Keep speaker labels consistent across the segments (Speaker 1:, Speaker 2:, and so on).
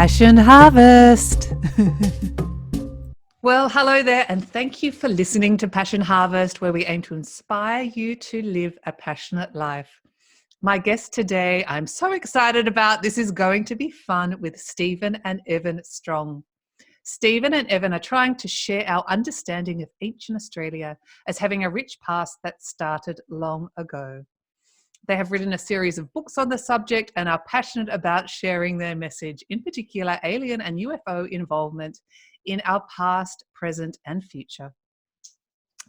Speaker 1: Passion Harvest. Well, hello there, and thank you for listening to Passion Harvest, where we aim to inspire you to live a passionate life. My guest today, I'm so excited about. This is going to be fun with Stephen and Evan Strong. Stephen and Evan are trying to share our understanding of ancient Australia as having a rich past that started long ago. They have written a series of books on the subject and are passionate about sharing their message, in particular alien and UFO involvement in our past, present and future.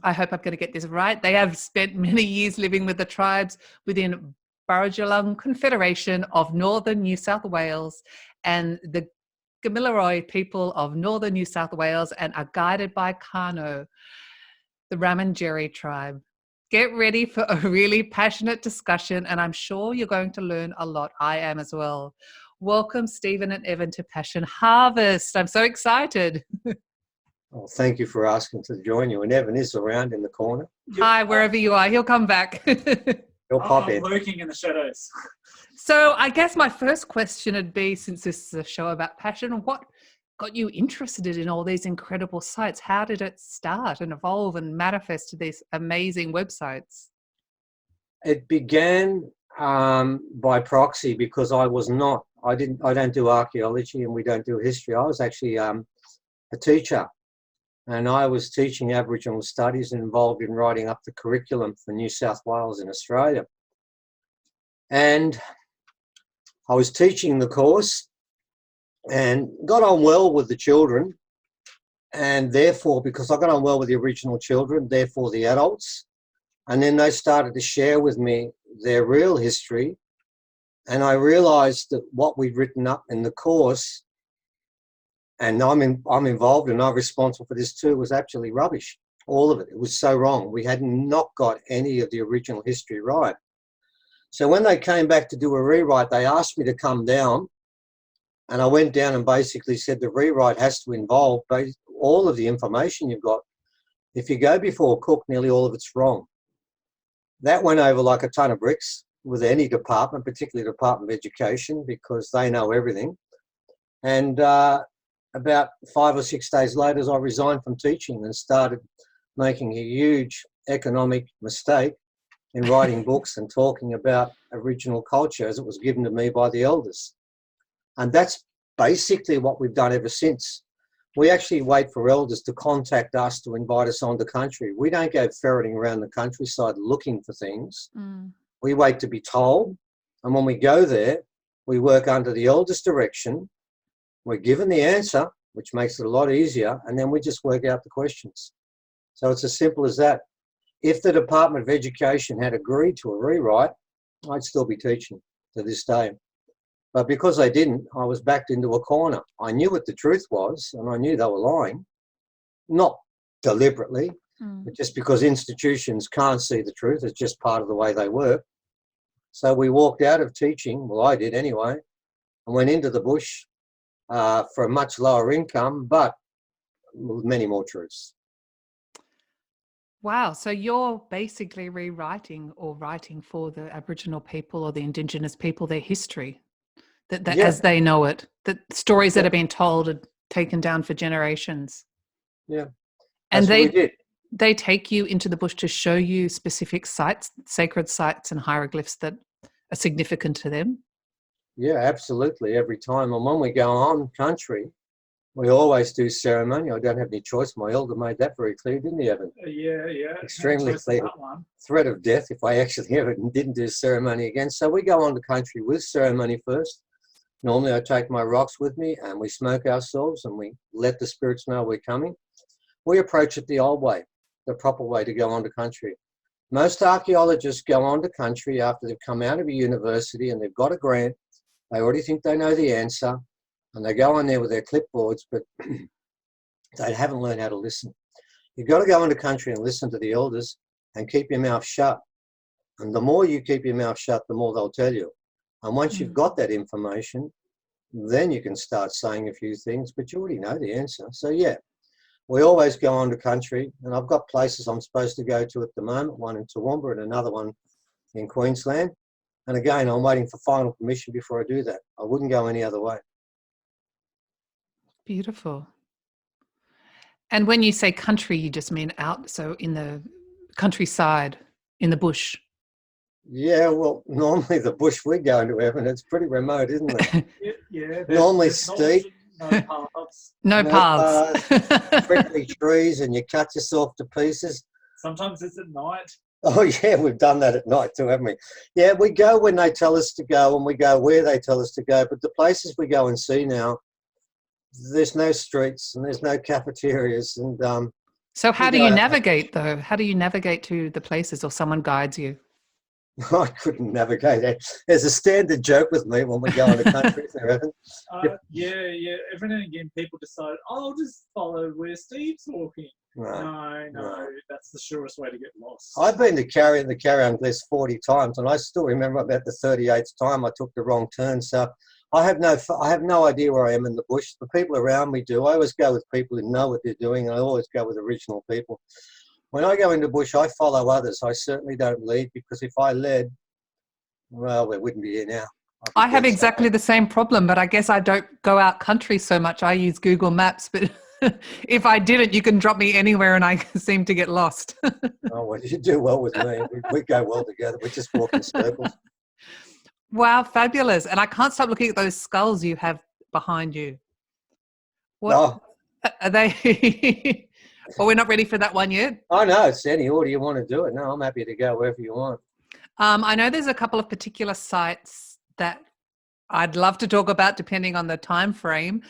Speaker 1: I hope I'm going to get this right. They have spent many years living with the tribes within Bundjalung Confederation of Northern New South Wales and the Gumilaroi people of Northern New South Wales, and are guided by Kano, the Ramangeri tribe. Get ready for a really passionate discussion, and I'm sure you're going to learn a lot. I am as well. Welcome, Stephen and Evan, to Passion Harvest. I'm so excited.
Speaker 2: Well, thank you for asking to join you. And Evan is around in the corner.
Speaker 1: Hi, wherever you are. He'll come back.
Speaker 2: He'll pop in.
Speaker 3: I'm lurking in the shadows.
Speaker 1: So I guess my first question would be, since this is a show about passion, what got you interested in all these incredible sites? How did it start and evolve and manifest to these amazing websites?
Speaker 2: It began by proxy because I don't do archaeology and we don't do history. I was actually a teacher, and I was teaching Aboriginal studies and involved in writing up the curriculum for New South Wales in Australia. And I was teaching the course and got on well with the children, and therefore, because I got on well with the Aboriginal children, therefore the adults, and then they started to share with me their real history, and I realised that what we'd written up in the course, and I'm involved and I'm responsible for this too, was actually rubbish. All of it. It was so wrong. We had not got any of the original history right. So when they came back to do a rewrite, they asked me to come down, and I went down and basically said the rewrite has to involve all of the information you've got. If you go before Cook, nearly all of it's wrong. That went over like a ton of bricks with any department, particularly the Department of Education, because they know everything. And about 5 or 6 days later, I resigned from teaching and started making a huge economic mistake in writing books and talking about original culture as it was given to me by the elders. And that's basically what we've done ever since. We actually wait for elders to contact us to invite us on the country. We don't go ferreting around the countryside looking for things. We wait to be told. And when we go there, we work under the elders' direction. We're given the answer, which makes it a lot easier, and then we just work out the questions. So it's as simple as that. If the Department of Education had agreed to a rewrite, I'd still be teaching to this day. But because they didn't, I was backed into a corner. I knew what the truth was, and I knew they were lying. Not deliberately, but just because institutions can't see the truth. It's just part of the way they work. So we walked out of teaching, well, I did anyway, and went into the bush for a much lower income, but with many more truths.
Speaker 1: Wow. So you're basically rewriting or writing for the Aboriginal people or the Indigenous people, their history, that
Speaker 2: Yeah.
Speaker 1: as they know it, the stories that have been told and taken down for generations.
Speaker 2: Yeah.
Speaker 1: And
Speaker 2: That's what we did.
Speaker 1: they take you into the bush to show you specific sites, sacred sites and hieroglyphs that are significant to them.
Speaker 2: Yeah, absolutely. Every time. And when we go on country, we always do ceremony. I don't have any choice. My elder made that very clear, didn't he, Evan?
Speaker 3: Yeah.
Speaker 2: Extremely clear. Threat of death if I actually ever didn't do ceremony again. So we go on to country with ceremony first. Normally I take my rocks with me and we smoke ourselves and we let the spirits know we're coming. We approach it the old way, the proper way to go on to country. Most archaeologists go on to country after they've come out of a university and they've got a grant. They already think they know the answer, and they go on there with their clipboards, but they haven't learned how to listen. You've got to go into country and listen to the elders and keep your mouth shut. And the more you keep your mouth shut, the more they'll tell you. And once you've got that information, then you can start saying a few things, but you already know the answer. So yeah, we always go on to country, and I've got places I'm supposed to go to at the moment, one in Toowoomba and another one in Queensland. And again, I'm waiting for final permission before I do that. I wouldn't go any other way.
Speaker 1: Beautiful. And when you say country, you just mean out, so in the countryside, in the bush.
Speaker 2: Yeah, well, normally the bush we go into, Evan, it's pretty remote, isn't it?
Speaker 3: Yeah.
Speaker 2: Normally steep,
Speaker 3: no paths.
Speaker 1: No
Speaker 2: no
Speaker 1: paths.
Speaker 2: prickly trees, and you cut yourself to pieces.
Speaker 3: Sometimes it's at night.
Speaker 2: Oh, yeah, we've done that at night too, haven't we? Yeah, we go when they tell us to go, and we go where they tell us to go. But the places we go and see now, there's no streets and there's no cafeterias. And
Speaker 1: So how do you navigate, though? How do you navigate to the places, or someone guides you?
Speaker 2: I couldn't navigate it. There's a standard joke with me when we go in the country.
Speaker 3: Yeah. Every now and again, people decide, I'll just follow where Steve's walking. No, that's the surest way to get lost.
Speaker 2: I've been to the carry-on list 40 times, and I still remember about the 38th time I took the wrong turn. So I have no idea where I am in the bush. The people around me do. I always go with people who know what they're doing, and I always go with original people. When I go into bush, I follow others. I certainly don't lead, because if I led, well, we wouldn't be here now.
Speaker 1: I have exactly the same problem, but I guess I don't go out country so much. I use Google Maps, but if I didn't, you can drop me anywhere and I seem to get lost.
Speaker 2: Oh, well, you do well with me. We go well together. We just walk in circles.
Speaker 1: Wow, fabulous. And I can't stop looking at those skulls you have behind you. What are they? Well, we're not ready for that one yet.
Speaker 2: Oh, no, it's any order you want to do it. No, I'm happy to go wherever you want.
Speaker 1: I know there's a couple of particular sites that I'd love to talk about depending on the time frame.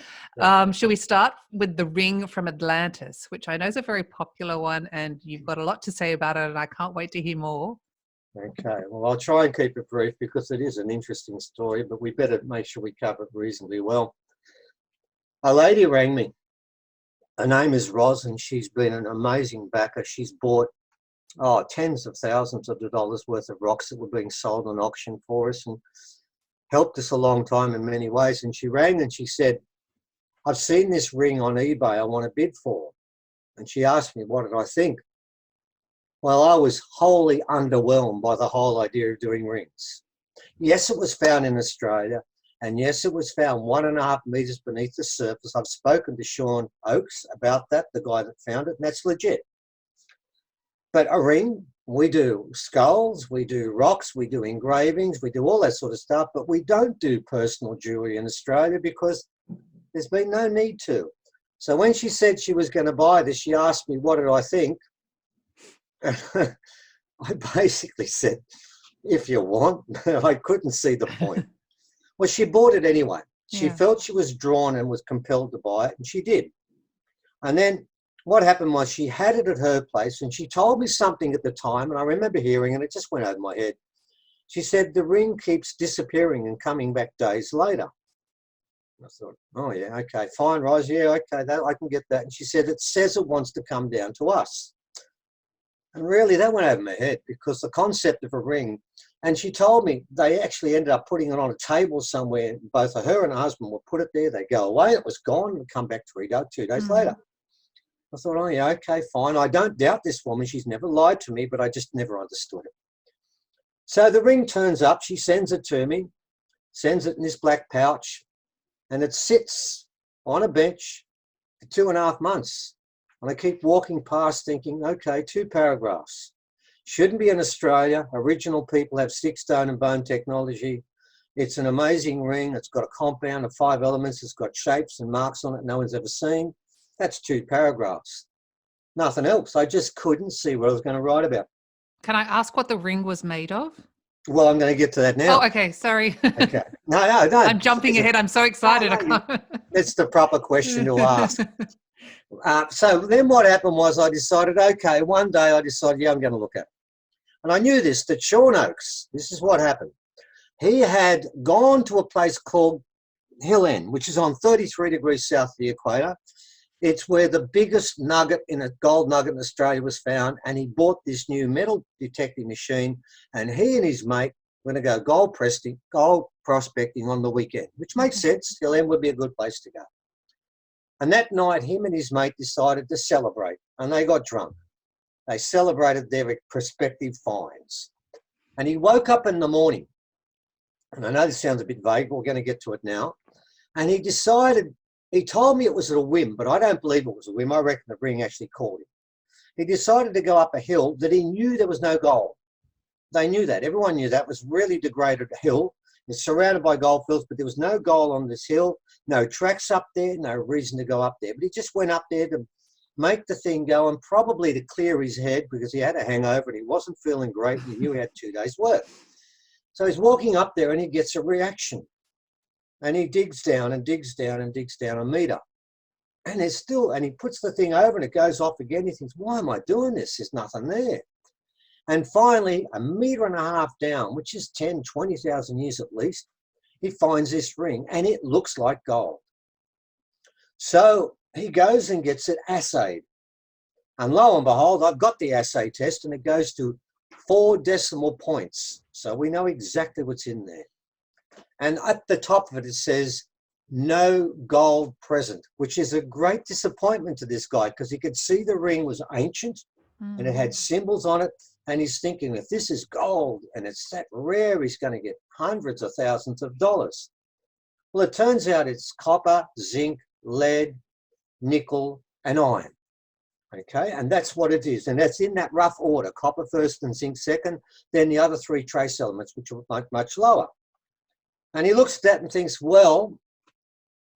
Speaker 1: Should we start with the ring from Atlantis, which I know is a very popular one, and you've got a lot to say about it, and I can't wait to hear more.
Speaker 2: Okay, well, I'll try and keep it brief because it is an interesting story, but we better make sure we cover it reasonably well. A lady rang me. Her name is Roz, and she's been an amazing backer. She's bought tens of thousands of dollars worth of rocks that were being sold on auction for us, and helped us a long time in many ways. And she rang and she said, I've seen this ring on eBay I want to bid for. And she asked me, what did I think? Well, I was wholly underwhelmed by the whole idea of doing rings. Yes, it was found in Australia. And yes, it was found 1.5 meters beneath the surface. I've spoken to Sean Oakes about that, the guy that found it, and that's legit. But a ring, we do skulls, we do rocks, we do engravings, we do all that sort of stuff, but we don't do personal jewelry in Australia because there's been no need to. So when she said she was going to buy this, she asked me, what did I think? I basically said, if you want. I couldn't see the point. Well, she bought it anyway. She felt she was drawn and was compelled to buy it, and she did. And then what happened was she had it at her place, and she told me something at the time, and I remember hearing, and it just went over my head. She said, the ring keeps disappearing and coming back days later. I thought, oh, yeah, okay, fine, Roz, yeah, okay, I can get that. And she said, it says it wants to come down to us. And really, that went over my head, because the concept of a ring, and she told me they actually ended up putting it on a table somewhere. Both her and her husband would put it there. They go away. It was gone and come back 2 days later. I thought, oh, yeah, okay, fine. I don't doubt this woman. She's never lied to me, but I just never understood it. So the ring turns up. She sends it to me, sends it in this black pouch, and it sits on a bench for 2.5 months. And I keep walking past thinking, okay, 2 paragraphs. Shouldn't be in Australia. Original people have stick, stone and bone technology. It's an amazing ring. It's got a compound of 5 elements. It's got shapes and marks on it no one's ever seen. That's 2 paragraphs. Nothing else. I just couldn't see what I was going to write about.
Speaker 1: Can I ask what the ring was made of?
Speaker 2: Well, I'm going to get to that now.
Speaker 1: Oh, okay. Sorry.
Speaker 2: Okay. No.
Speaker 1: I'm jumping ahead. I'm so excited.
Speaker 2: It's the proper question to ask. So then what happened was I decided, okay, one day I decided, yeah, I'm going to look at it. And I knew this, that Sean Oakes, this is what happened. He had gone to a place called Hill End, which is on 33 degrees south of the equator. It's where the biggest nugget in a gold nugget in Australia was found, and he bought this new metal detecting machine, and he and his mate were going to go gold prospecting on the weekend, which makes sense. Hill End would be a good place to go. And that night, him and his mate decided to celebrate, and they got drunk. They celebrated their prospective finds. And he woke up in the morning, and I know this sounds a bit vague, but we're going to get to it now, and he decided He told me it was a whim, but I don't believe it was a whim. I reckon the ring actually called him. He decided to go up a hill that he knew there was no gold. They knew that. Everyone knew that. It was really degraded hill. It's surrounded by gold fields, but there was no gold on this hill, no tracks up there, no reason to go up there. But he just went up there to make the thing go and probably to clear his head because he had a hangover and he wasn't feeling great and he knew he had 2 days' work. So he's walking up there and he gets a reaction. And he digs down and digs down and digs down a metre. And there's still, and he puts the thing over and it goes off again. He thinks, why am I doing this? There's nothing there. And finally, 1.5 meters down, which is 10, 20,000 years at least, he finds this ring and it looks like gold. So he goes and gets it assayed. And lo and behold, I've got the assay test and it goes to 4 decimal points. So we know exactly what's in there. And at the top of it, it says, no gold present, which is a great disappointment to this guy because he could see the ring was ancient and it had symbols on it. And he's thinking, if this is gold and it's that rare, he's going to get hundreds of thousands of dollars. Well, it turns out it's copper, zinc, lead, nickel, and iron. Okay, and that's what it is. And that's in that rough order, copper first and zinc second, then the other 3 trace elements, which are much lower. And he looks at that and thinks, well,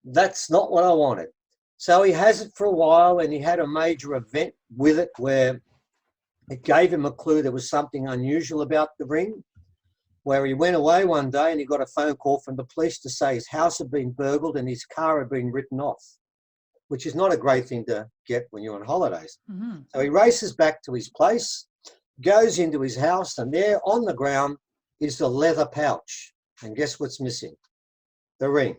Speaker 2: that's not what I wanted. So he has it for a while and he had a major event with it where it gave him a clue there was something unusual about the ring, where he went away one day and he got a phone call from the police to say his house had been burgled and his car had been written off, which is not a great thing to get when you're on holidays. So he races back to his place, goes into his house, and there on the ground is the leather pouch. And guess what's missing? The ring.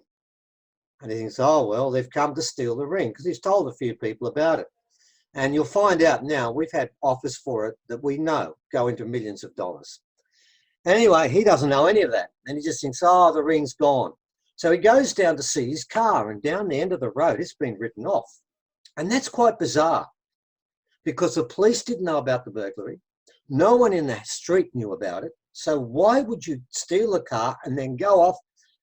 Speaker 2: And he thinks, oh, well, they've come to steal the ring because he's told a few people about it. And you'll find out now, we've had offers for it that we know go into millions of dollars. Anyway, he doesn't know any of that. And he just thinks, oh, the ring's gone. So he goes down to see his car and down the end of the road, it's been written off. And that's quite bizarre because the police didn't know about the burglary. No one in the street knew about it. So why would you steal a car and then go off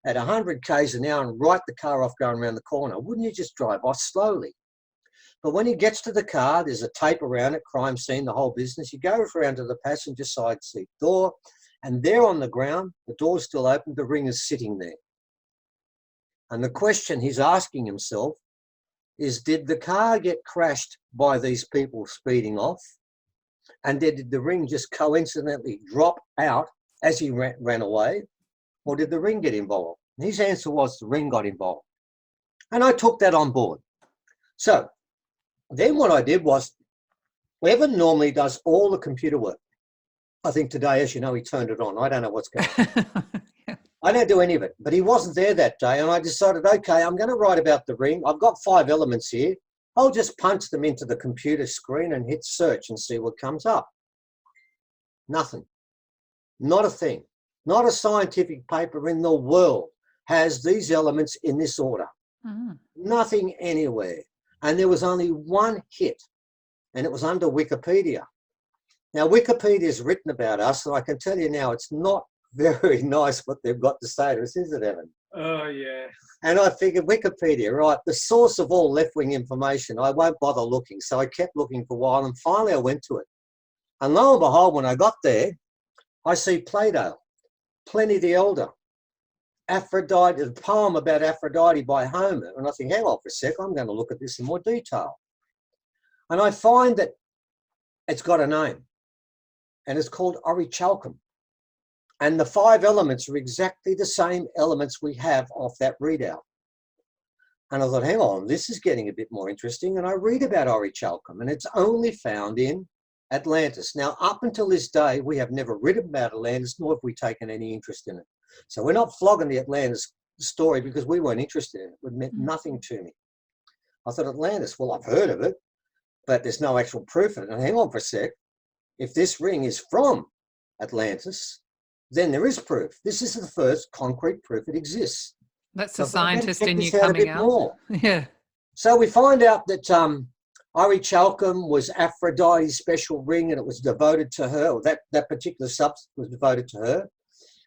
Speaker 2: at 100 k's an hour and write the car off going around the corner? Wouldn't you just drive off slowly? But when he gets to the car, there's a tape around it, crime scene, the whole business. He goes around to the passenger side seat door, and there on the ground, the door's still open, the ring is sitting there. And the question he's asking himself is, did the car get crashed by these people speeding off? And did the ring just coincidentally drop out as he ran away? Or did the ring get involved? And his answer was the ring got involved. And I took that on board. So then what I did was, Evan normally does all the computer work. I think today, as you know, he turned it on. I don't know what's going on.
Speaker 1: Yeah.
Speaker 2: I don't do any of it, but he wasn't there that day. And I decided, okay, I'm going to write about the ring. I've got 5 elements here. I'll just punch them into the computer screen and hit search and see what comes up. Nothing. Not a thing. Not a scientific paper in the world has these elements in this order. Nothing anywhere. And there was only one hit, and it was under Wikipedia. Now, Wikipedia is written about us, and I can tell you now it's not very nice what they've got to say to us, is it, Evan?
Speaker 3: Oh, yeah.
Speaker 2: And I figured, Wikipedia, right, the source of all left-wing information, I won't bother looking. So I kept looking for a while, and finally I went to it. And lo and behold, when I got there, I see Plato, Pliny the Elder, Aphrodite, a poem about Aphrodite by Homer. And I think, hang on for a sec, I'm going to look at this in more detail. And I find that it's got a name, and it's called orichalcum. And the 5 elements are exactly the same elements we have off that readout. And I thought, hang on, this is getting a bit more interesting. And I read about orichalcum, and it's only found in Atlantis. Now, up until this day, we have never written about Atlantis, nor have we taken any interest in it. So we're not flogging the Atlantis story because we weren't interested in it. It meant nothing to me. I thought, Atlantis, well, I've heard of it, but there's no actual proof of it. And hang on for a sec. If this ring is from Atlantis, then there is proof. This is the first concrete proof it exists.
Speaker 1: That's
Speaker 2: So
Speaker 1: a scientist in you
Speaker 2: a
Speaker 1: coming
Speaker 2: bit
Speaker 1: out.
Speaker 2: more.
Speaker 1: Yeah.
Speaker 2: So we find out that orichalcum was Aphrodite's special ring, and it was devoted to her, or that particular substance was devoted to her.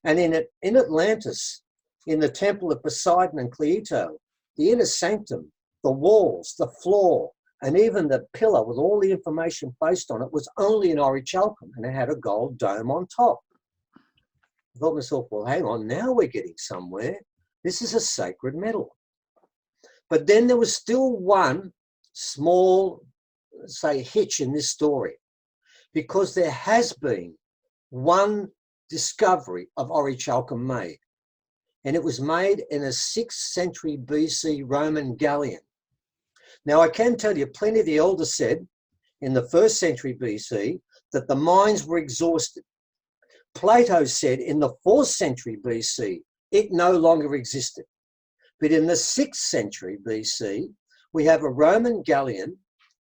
Speaker 2: And in Atlantis, in the temple of Poseidon and Cleito, the inner sanctum the walls, the floor, and even the pillar with all the information based on it was only in orichalcum, and it had a gold dome on top. I thought to myself, well, hang on, now we're getting somewhere. This is a sacred metal. But then there was still one small, say, hitch in this story, because there has been one discovery of orichalcum made, and it was made in a 6th century BC Roman galleon. Now, I can tell you, Pliny the Elder said in the 1st century BC that the mines were exhausted. Plato said in the 4th century BC it no longer existed. But in the 6th century BC, we have a Roman galleon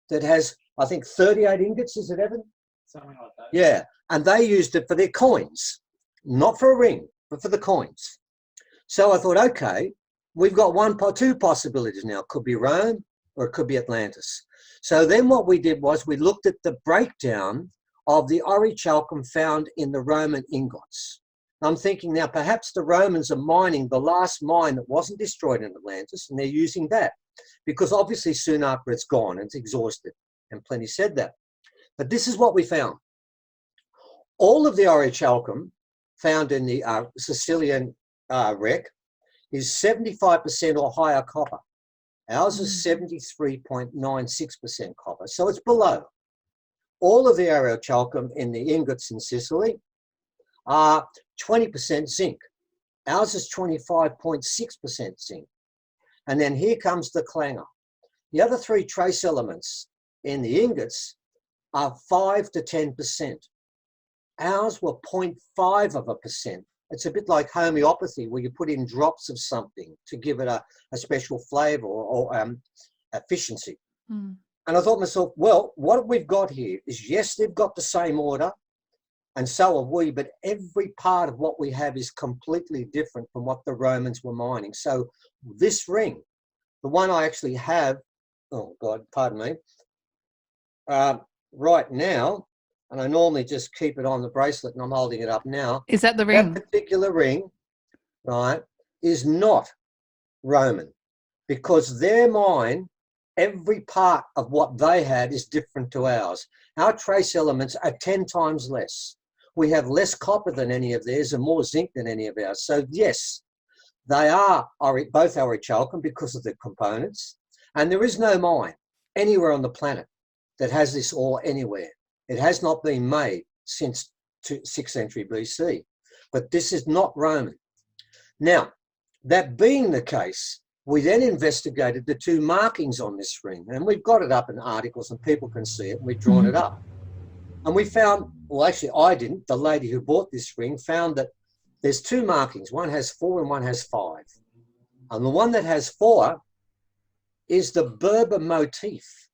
Speaker 2: that has, I think, 38 ingots, is it, Evan?
Speaker 3: Something like that.
Speaker 2: Yeah, and they used it for their coins, not for a ring, but for the coins. So I thought, okay, we've got two possibilities now. It could be Rome or it could be Atlantis. So then what we did was we looked at the breakdown of the orichalcum found in the Roman ingots. I'm thinking now perhaps the Romans are mining the last mine that wasn't destroyed in Atlantis, and they're using that because obviously soon after it's gone and it's exhausted, and Pliny said that. But this is what we found. All of the orichalcum found in the Sicilian wreck is 75% or higher copper. Ours is 73.96% copper, so it's below. All of the orichalcum in the ingots in Sicily are 20% zinc. Ours is 25.6% zinc. And then here comes the clangor. The other 3 trace elements in the ingots are 5 to 10%. Ours were 0.5%. It's a bit like homeopathy, where you put in drops of something to give it a special flavour or efficiency. Mm. And I thought to myself, well, what we've got here is, yes, they've got the same order, and so have we, but every part of what we have is completely different from what the Romans were mining. So this ring, the one I actually have, oh God, pardon me, right now, and I normally just keep it on the bracelet, and I'm holding it up now.
Speaker 1: Is that the ring?
Speaker 2: That particular ring, right, is not Roman, because their mine, every part of what they had is different to ours. Our trace elements are 10 times less. We have less copper than any of theirs and more zinc than any of ours. So yes, they are both orichalcum because of the components, and there is no mine anywhere on the planet that has this ore anywhere. It has not been made since 6th century BC, but this is not Roman. Now, that being the case, we then investigated the 2 markings on this ring, and we've got it up in articles and people can see it, and we've drawn it up. And we found, well, actually I didn't, the lady who bought this ring found that there's 2 markings. One has 4 and one has 5. And the one that has 4 is the Berber motif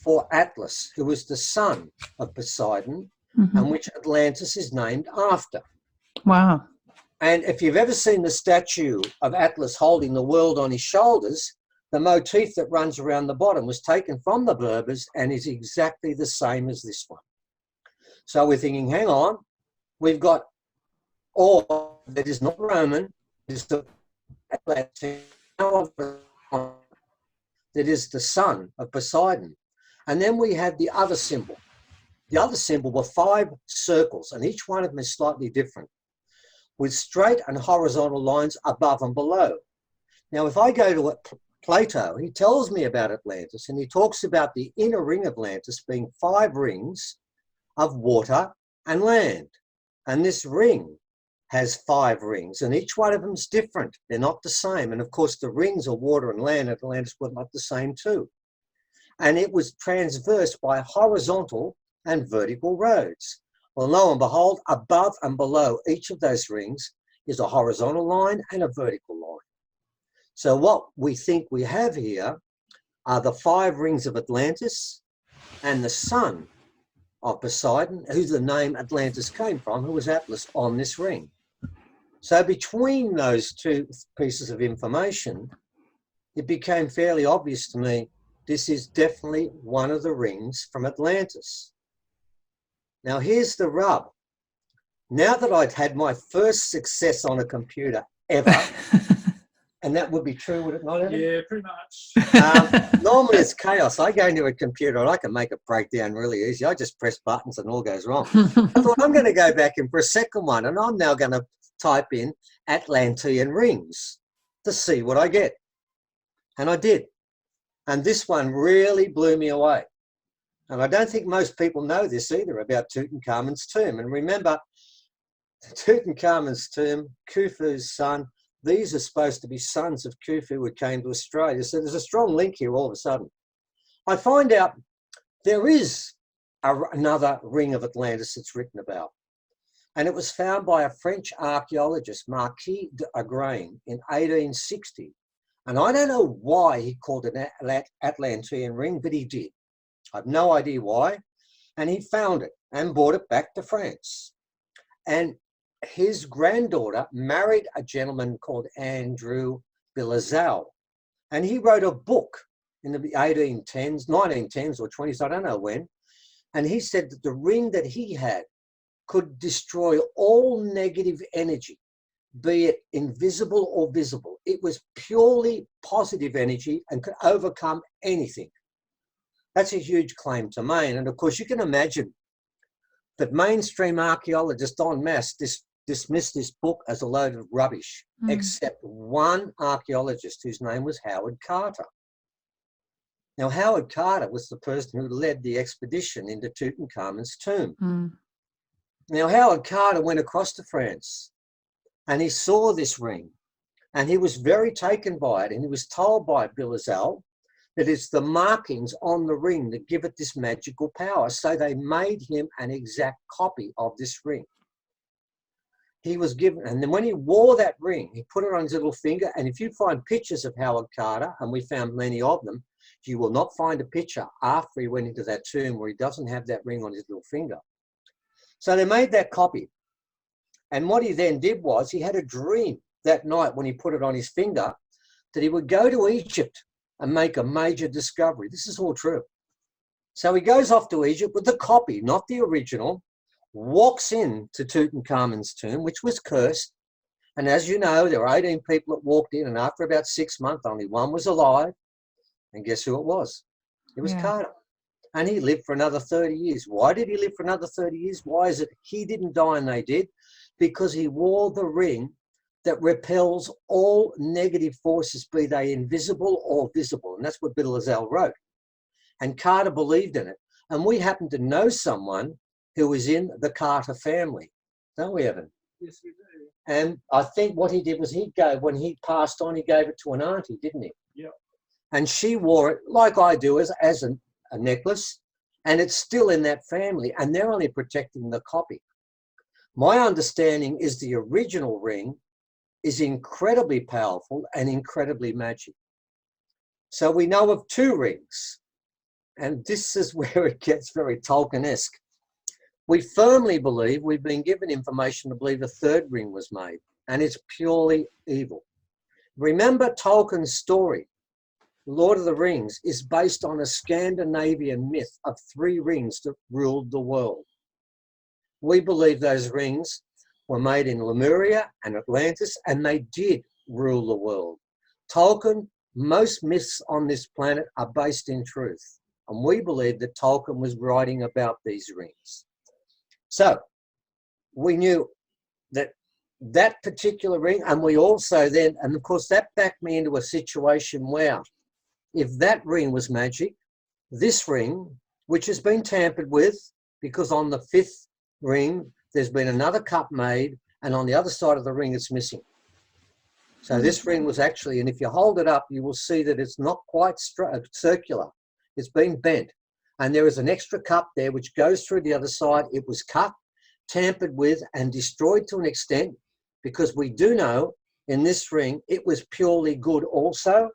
Speaker 2: for Atlas, who was the son of Poseidon, and which Atlantis is named after.
Speaker 1: Wow.
Speaker 2: And if you've ever seen the statue of Atlas holding the world on his shoulders, the motif that runs around the bottom was taken from the Berbers and is exactly the same as this one. So we're thinking, hang on, we've got ore that is not Roman, is the Atlantis, that is the son of Poseidon. And then we had the other symbol. The other symbol were 5 circles, and each one of them is slightly different, with straight and horizontal lines above and below. Now, if I go to Plato, he tells me about Atlantis, and he talks about the inner ring of Atlantis being 5 rings of water and land. And this ring has 5 rings, and each one of them is different. They're not the same. And of course, the rings of water and land at Atlantis were not the same too. And it was traversed by horizontal and vertical roads. Well, lo and behold, above and below each of those rings is a horizontal line and a vertical line. So what we think we have here are the 5 rings of Atlantis and the son of Poseidon, who the name Atlantis came from, who was Atlas, on this ring. So between those 2 pieces of information, it became fairly obvious to me this is definitely one of the rings from Atlantis. Now here's the rub. Now that I'd had my first success on a computer ever, And that would be true, would it not, Evan?
Speaker 3: Yeah, pretty much.
Speaker 2: Normally it's chaos. I go into a computer and I can make a breakdown really easy. I just press buttons and all goes wrong. I thought I'm going to go back in for a second one, and I'm now going to type in Atlantean rings to see what I get. And I did. And this one really blew me away. And I don't think most people know this either about Tutankhamun's tomb. And remember, Tutankhamun's tomb, Khufu's son, these are supposed to be sons of Khufu who came to Australia. So there's a strong link here all of a sudden. I find out there is another ring of Atlantis that's written about. And it was found by a French archaeologist, Marquis d'Agrain, in 1860. And I don't know why he called it an Atlantean ring, but he did. I have no idea why. And he found it and brought it back to France. And his granddaughter married a gentleman called Andrew Bilazal. And he wrote a book in the 1810s, 1910s or 20s, I don't know when. And he said that the ring that he had could destroy all negative energy, be it invisible or visible. It was purely positive energy and could overcome anything. That's a huge claim to make. And of course, you can imagine that mainstream archaeologists en masse dismissed this book as a load of rubbish, except one archaeologist whose name was Howard Carter. Now, Howard Carter was the person who led the expedition into Tutankhamun's tomb. Now, Howard Carter went across to France and he saw this ring and he was very taken by it. And he was told by Bilazal that it's the markings on the ring that give it this magical power. So they made him an exact copy of this ring. He was given, and then when he wore that ring, he put it on his little finger. And if you find pictures of Howard Carter, and we found many of them, you will not find a picture after he went into that tomb where he doesn't have that ring on his little finger. So they made that copy. And what he then did was he had a dream that night when he put it on his finger that he would go to Egypt and make a major discovery. This is all true. So he goes off to Egypt with the copy, not the original, walks into Tutankhamun's tomb, which was cursed. And as you know, there were 18 people that walked in, and after about 6 months, only one was alive. And guess who it was? It was Carter. And he lived for another 30 years. Why did he live for another 30 years? Why is it he didn't die and they did? Because he wore the ring that repels all negative forces, be they invisible or visible. And that's what Bilazal wrote. And Carter believed in it. And we happen to know someone who was in the Carter family, don't we, Evan?
Speaker 3: Yes, we do.
Speaker 2: And I think what he did was when he passed on, he gave it to an auntie, didn't he?
Speaker 3: Yep.
Speaker 2: And she wore it, like I do, as a necklace, and it's still in that family, and they're only protecting the copy. My understanding is the original ring is incredibly powerful and incredibly magic. So we know of 2 rings, and this is where it gets very Tolkien-esque. We firmly believe, we've been given information to believe a 3rd ring was made, and it's purely evil. Remember Tolkien's story, Lord of the Rings, is based on a Scandinavian myth of 3 rings that ruled the world. We believe those rings were made in Lemuria and Atlantis, and they did rule the world. Tolkien, most myths on this planet are based in truth, and we believe that Tolkien was writing about these rings. So we knew that particular ring, and we also then, and of course that backed me into a situation where if that ring was magic, this ring, which has been tampered with, because on the 5th ring, there's been another cup made, and on the other side of the ring, it's missing. So this ring was actually, and if you hold it up, you will see that it's not quite circular. It's been bent. And there is an extra cup there which goes through the other side. It was cut, tampered with, and destroyed to an extent, because we do know in this ring, it was purely good also,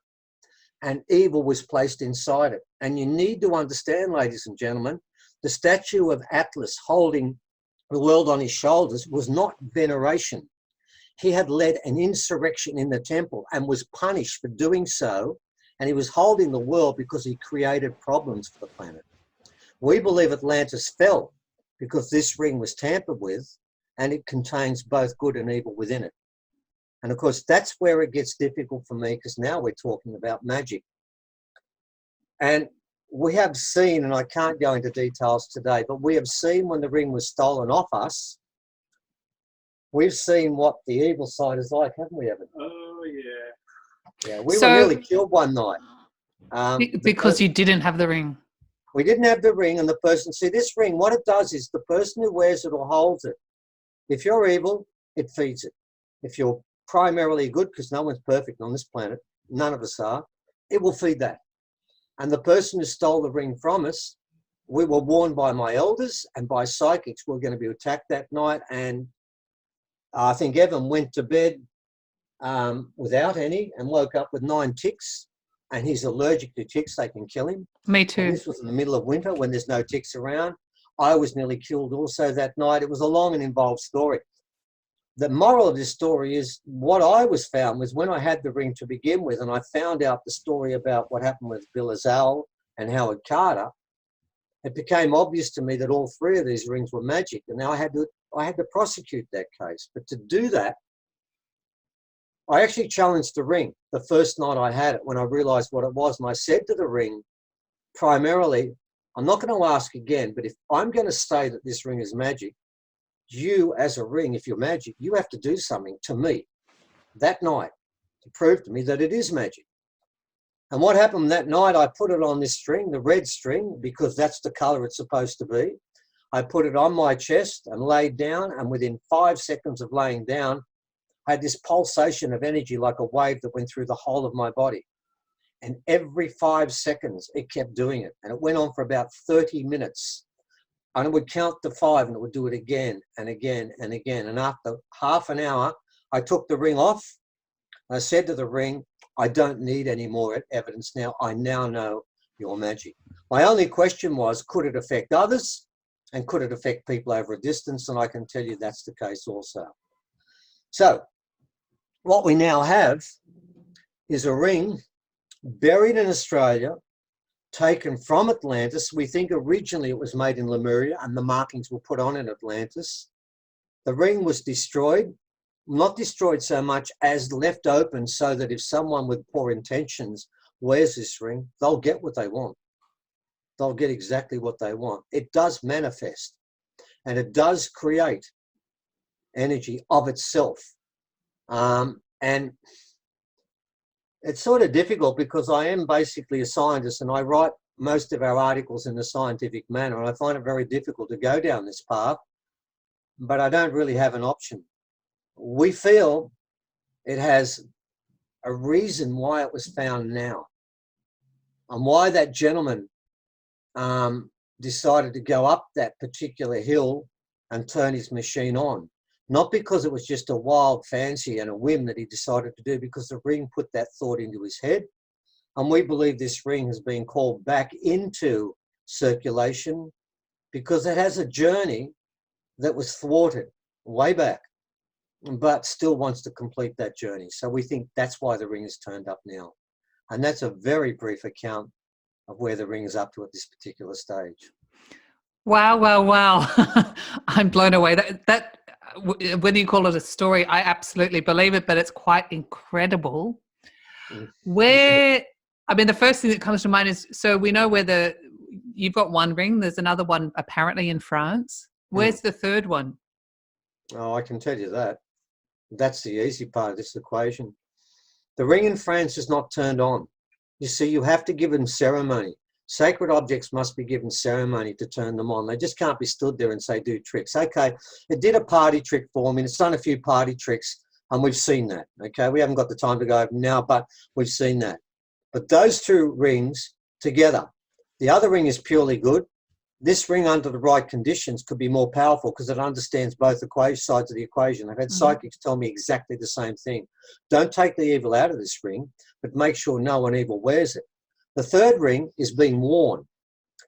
Speaker 2: and evil was placed inside it. And you need to understand, ladies and gentlemen, the statue of Atlas holding the world on his shoulders was not veneration. He had led an insurrection in the temple and was punished for doing so. And he was holding the world because he created problems for the planet. We believe Atlantis fell because this ring was tampered with, and it contains both good and evil within it. And of course, that's where it gets difficult for me, because now we're talking about magic. And we have seen, and I can't go into details today, but we have seen when the ring was stolen off us, we've seen what the evil side is like, haven't we, Evan?
Speaker 3: Oh, yeah.
Speaker 2: Yeah, we were nearly killed one night.
Speaker 1: Because you didn't have the ring.
Speaker 2: We didn't have the ring, and the person, see, this ring, what it does is the person who wears it or holds it, if you're evil, it feeds it. If you're primarily good, because no one's perfect on this planet, none of us are, it will feed that. And the person who stole the ring from us, we were warned by my elders and by psychics we're going to be attacked that night. And I think Evan went to bed without any and woke up with 9 ticks. And he's allergic to ticks, they can kill him.
Speaker 1: Me too.
Speaker 2: And this was in the middle of winter when there's no ticks around. I was nearly killed also that night. It was a long and involved story. The moral of this story is what I was found was when I had the ring to begin with, and I found out the story about what happened with Bill Azal and Howard Carter, it became obvious to me that all 3 of these rings were magic. And now I had to prosecute that case. But to do that, I actually challenged the ring the first night I had it when I realized what it was. And I said to the ring, primarily, I'm not going to ask again, but if I'm going to say that this ring is magic, you as a ring, if you're magic, you have to do something to me that night to prove to me that it is magic. And what happened that night, I put it on this string, the red string, because that's the color it's supposed to be. I put it on my chest and laid down, and within 5 seconds of laying down, I had this pulsation of energy like a wave that went through the whole of my body. And every 5 seconds, it kept doing it. And it went on for about 30 minutes. And it would count to 5 and it would do it again and again and again. And after half an hour, I took the ring off. I said to the ring, I don't need any more evidence now. I now know your magic. My only question was, could it affect others? And could it affect people over a distance? And I can tell you that's the case also. So what we now have is a ring buried in Australia, taken from Atlantis. We think originally it was made in Lemuria and the markings were put on in Atlantis. The ring was destroyed, not destroyed so much as left open so that if someone with poor intentions wears this ring, they'll get what they want. They'll get exactly what they want. It does manifest and it does create energy of itself. And it's sort of difficult because I am basically a scientist and I write most of our articles in a scientific manner, and I find it very difficult to go down this path, but I don't really have an option. We feel it has a reason why it was found now and why that gentleman decided to go up that particular hill and turn his machine on. Not because it was just a wild fancy and a whim that he decided to do, because the ring put that thought into his head. And we believe this ring has been called back into circulation because it has a journey that was thwarted way back, but still wants to complete that journey. So we think that's why the ring is turned up now. And that's a very brief account of where the ring is up to at this particular stage.
Speaker 1: Wow, wow, wow. I'm blown away. That whether you call it a story, I absolutely believe it, but it's quite incredible. Where, I mean, the first thing that comes to mind is, so we know where you've got one ring, there's another one apparently in France. Where's the third one?
Speaker 2: Oh, I can tell you that. That's the easy part of this equation. The ring in France is not turned on. You see, you have to give them ceremony. Sacred objects must be given ceremony to turn them on. They just can't be stood there and say, do tricks. Okay, it did a party trick for me. It's done a few party tricks, and we've seen that. Okay, we haven't got the time to go over now, but we've seen that. But those 2 rings together, the other ring is purely good. This ring, under the right conditions, could be more powerful because it understands both sides of the equation. I've had psychics tell me exactly the same thing. Don't take the evil out of this ring, but make sure no one evil wears it. The third ring is being worn.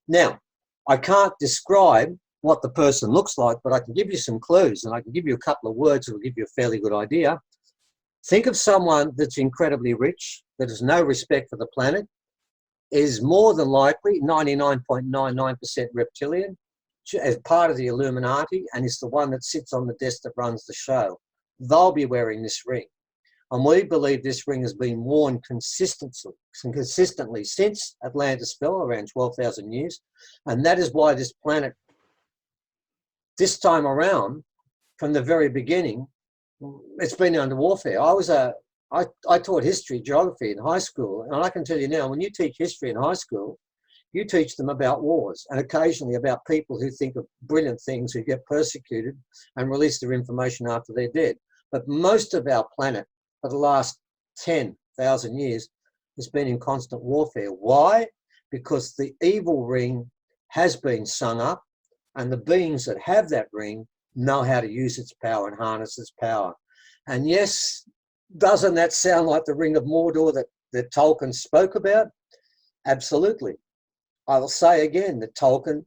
Speaker 2: Now, I can't describe what the person looks like, but I can give you some clues, and I can give you a couple of words that will give you a fairly good idea. Think of someone that's incredibly rich, that has no respect for the planet, is more than likely 99.99% reptilian, as part of the Illuminati, and is the one that sits on the desk that runs the show. They'll be wearing this ring. And we believe this ring has been worn consistently since Atlantis fell, around 12,000 years. And that is why this planet, this time around, from the very beginning, it's been under warfare. I taught history, geography in high school, and I can tell you now, when you teach history in high school, you teach them about wars and occasionally about people who think of brilliant things, who get persecuted and release their information after they're dead. But most of our planet for the last 10,000 years has been in constant warfare. Why? Because the evil ring has been sung up, and the beings that have that ring know how to use its power and harness its power. And yes, doesn't that sound like the Ring of Mordor that Tolkien spoke about? Absolutely. I will say again that Tolkien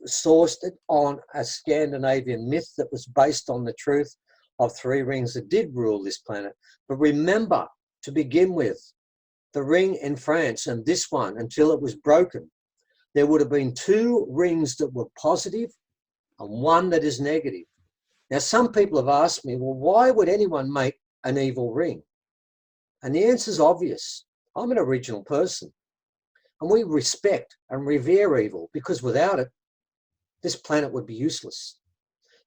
Speaker 2: sourced it on a Scandinavian myth that was based on the truth of three rings that did rule this planet. But remember, to begin with, the ring in France and this one, until it was broken, there would have been two rings that were positive and one that is negative. Now, some people have asked me, well, why would anyone make an evil ring? And the answer is obvious. I'm an original person, and we respect and revere evil, because without it, this planet would be useless.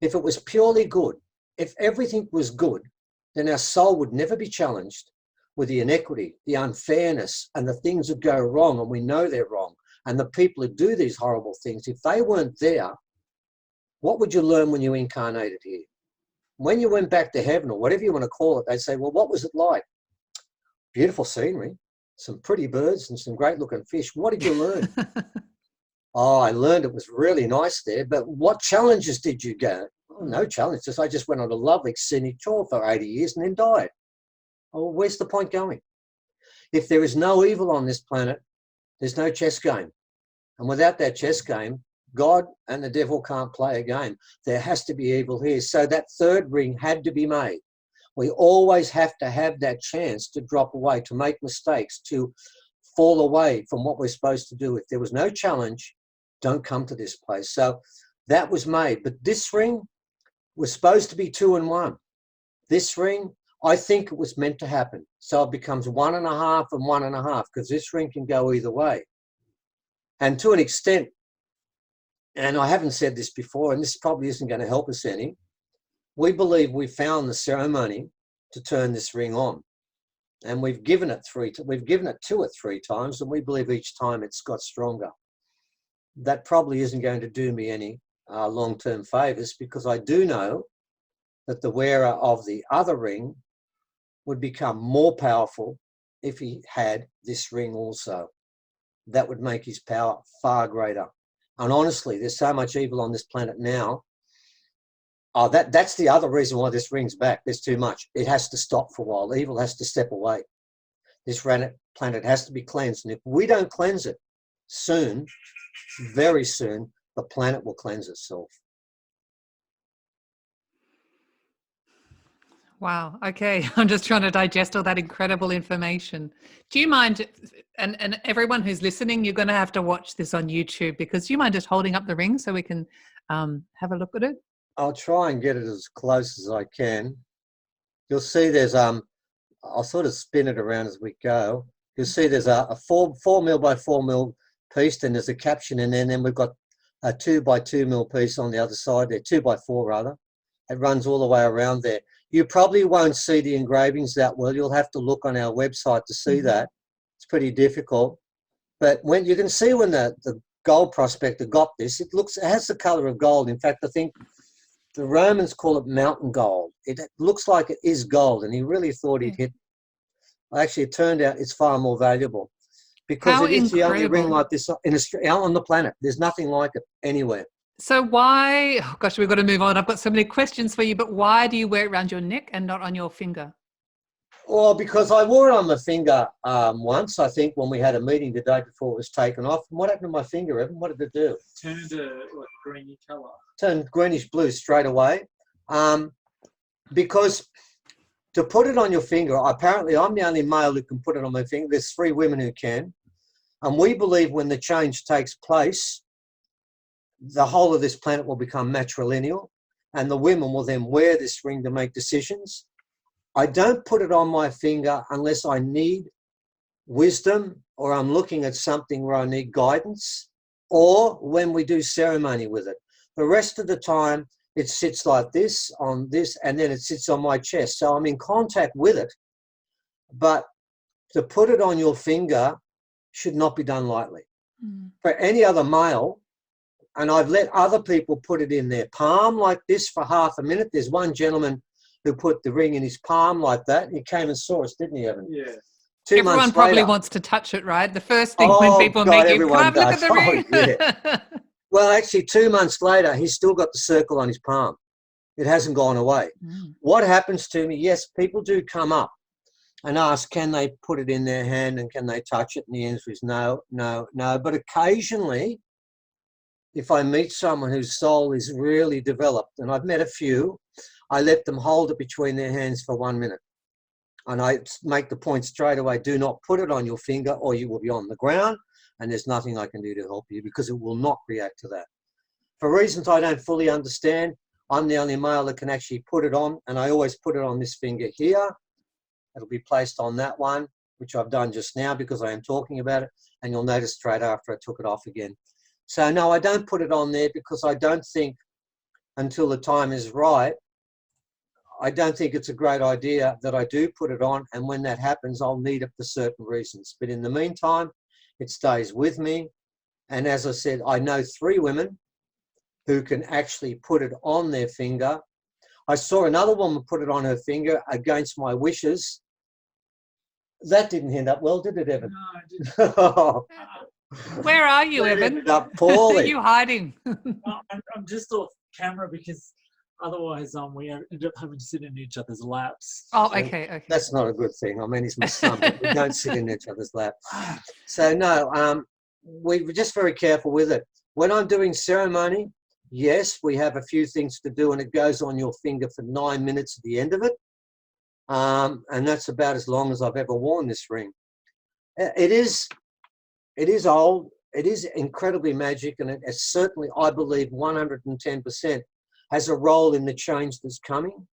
Speaker 2: If it was purely good, if everything was good, then our soul would never be challenged with the inequity, the unfairness, and the things that go wrong, and we know they're wrong. And the people who do these horrible things, if they weren't there, what would you learn when you incarnated here? When you went back to heaven, or whatever you want to call it, they'd say, well, what was it like? Beautiful scenery, some pretty birds and some great looking fish. What did you learn? Oh, I learned it was really nice there, but what challenges did you go? Oh, no challenges. I just went on a lovely scenic tour for 80 years and then died. Oh, where's the point going? If there is no evil on this planet, there's no chess game. And without that chess game, God and the devil can't play a game. There has to be evil here. So that third ring had to be made. We always have to have that chance to drop away, to make mistakes, to fall away from what we're supposed to do. If there was no challenge, don't come to this place. So that was made. But this ring was supposed to be 2 in 1. This ring, I think it was meant to happen. So it becomes 1.5 and 1.5, because this ring can go either way. And to an extent, and I haven't said this before, and this probably isn't going to help us any, we believe we found the ceremony to turn this ring on. And we've given it to it 3 times, and we believe each time it's got stronger. That probably isn't going to do me any long-term favours, because I do know that the wearer of the other ring would become more powerful if he had this ring also. That would make his power far greater. And honestly, there's so much evil on this planet now. Oh, that's the other reason why this ring's back. There's too much. It has to stop for a while. Evil has to step away. This planet has to be cleansed. And if we don't cleanse it soon, very soon, the planet will cleanse itself.
Speaker 1: Wow. Okay. I'm just trying to digest all that incredible information. Do you mind, and everyone who's listening, you're going to have to watch this on YouTube, because do you mind just holding up the ring so we can have a look at it?
Speaker 2: I'll try and get it as close as I can. You'll see there's, I'll sort of spin it around as we go. You'll see there's a 4 mil by 4 mil piece, and there's a caption in there, and then we've got a 2 by 2 mil piece on the other side there, 2 by 4 rather. It runs all the way around there. You probably won't see the engravings that well. You'll have to look on our website to see that. It's pretty difficult. But when you can see when the gold prospector got this, it has the color of gold. In fact, I think the Romans call it mountain gold. It looks like it is gold, and he really thought he'd hit. Actually, it turned out it's far more valuable, because it is the only ring like this in Australia, on the planet. There's nothing like it anywhere.
Speaker 1: So why, oh gosh, we've got to move on. I've got so many questions for you, but why do you wear it around your neck and not on your finger?
Speaker 2: Well, because I wore it on my finger once, I think, when we had a meeting the day before it was taken off. And what happened to my finger, Evan? What did it do?
Speaker 3: Turned a greeny colour.
Speaker 2: Turned greenish blue straight away. Because to put it on your finger, apparently I'm the only male who can put it on my finger. There's 3 women who can. And we believe when the change takes place, the whole of this planet will become matrilineal, and the women will then wear this ring to make decisions. I don't put it on my finger unless I need wisdom, or I'm looking at something where I need guidance, or when we do ceremony with it. The rest of the time, it sits like this, on this, and then it sits on my chest. So I'm in contact with it, but to put it on your finger should not be done lightly. For any other male, and I've let other people put it in their palm like this for half a minute. There's one gentleman who put the ring in his palm like that. He came and saw us, didn't he, Evan?
Speaker 3: Yeah.
Speaker 1: Everyone probably wants to touch it, right? The first thing when people meet you, can I have a look at the ring?
Speaker 2: Yeah. Well, actually, 2 months later, he's still got the circle on his palm. It hasn't gone away. What happens to me? Yes, people do come up and ask, can they put it in their hand and can they touch it? And the answer is no, no, no. But occasionally, if I meet someone whose soul is really developed, and I've met a few, I let them hold it between their hands for 1 minute. And I make the point straight away, do not put it on your finger or you will be on the ground, and there's nothing I can do to help you because it will not react to that. For reasons I don't fully understand, I'm the only male that can actually put it on, and I always put it on this finger here. It'll be placed on that one, which I've done just now because I am talking about it, and you'll notice straight after I took it off again. So no, I don't put it on there because I don't think until the time is right, I don't think it's a great idea that I do put it on, and when that happens, I'll need it for certain reasons. But in the meantime, it stays with me. And as I said, I know 3 women who can actually put it on their finger. I saw another woman put it on her finger against my wishes. That didn't end up well, did it, Evan?
Speaker 3: No, it didn't.
Speaker 1: Where are you,
Speaker 2: That
Speaker 1: Evan?
Speaker 2: ended up poorly.
Speaker 1: Are you hiding?
Speaker 3: I'm just off camera because otherwise we end up having to sit in each other's laps.
Speaker 1: Oh, okay.
Speaker 2: That's not a good thing. I mean, he's my son, but we don't sit in each other's lap. So no, we're just very careful with it. When I'm doing ceremony, yes, we have a few things to do, and it goes on your finger for 9 minutes at the end of it. And that's about as long as I've ever worn this ring. It is old. It is incredibly magic, and it certainly, I believe, 110% has a role in the change that's coming,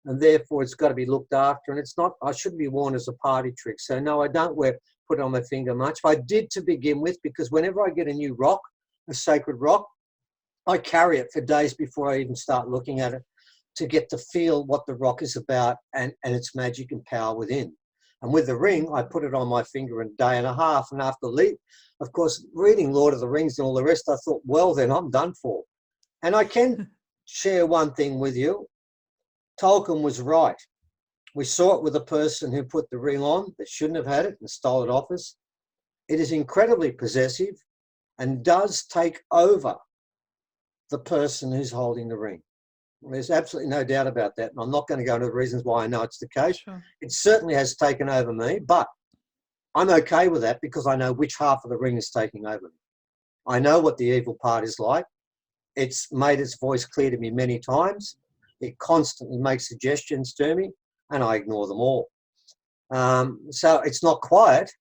Speaker 2: and therefore it's got to be looked after. And it's not, I shouldn't be worn as a party trick. So no, I don't put it on my finger much. I did to begin with, because whenever I get a new rock, a sacred rock, I carry it for days before I even start looking at it to get to feel what the rock is about and its magic and power within. And with the ring, I put it on my finger in a day and a half. And after of course, reading Lord of the Rings and all the rest, I thought, well, then I'm done for. And I can share one thing with you. Tolkien was right. We saw it with a person who put the ring on that shouldn't have had it and stole it off us. It is incredibly possessive and does take over the person who's holding the ring. There's absolutely no doubt about that. And I'm not going to go into the reasons why I know it's the case.
Speaker 1: Sure.
Speaker 2: It certainly has taken over me, but I'm okay with that because I know which half of the ring is taking over me. I know what the evil part is like. It's made its voice clear to me many times. It constantly makes suggestions to me, and I ignore them all. So it's not quiet,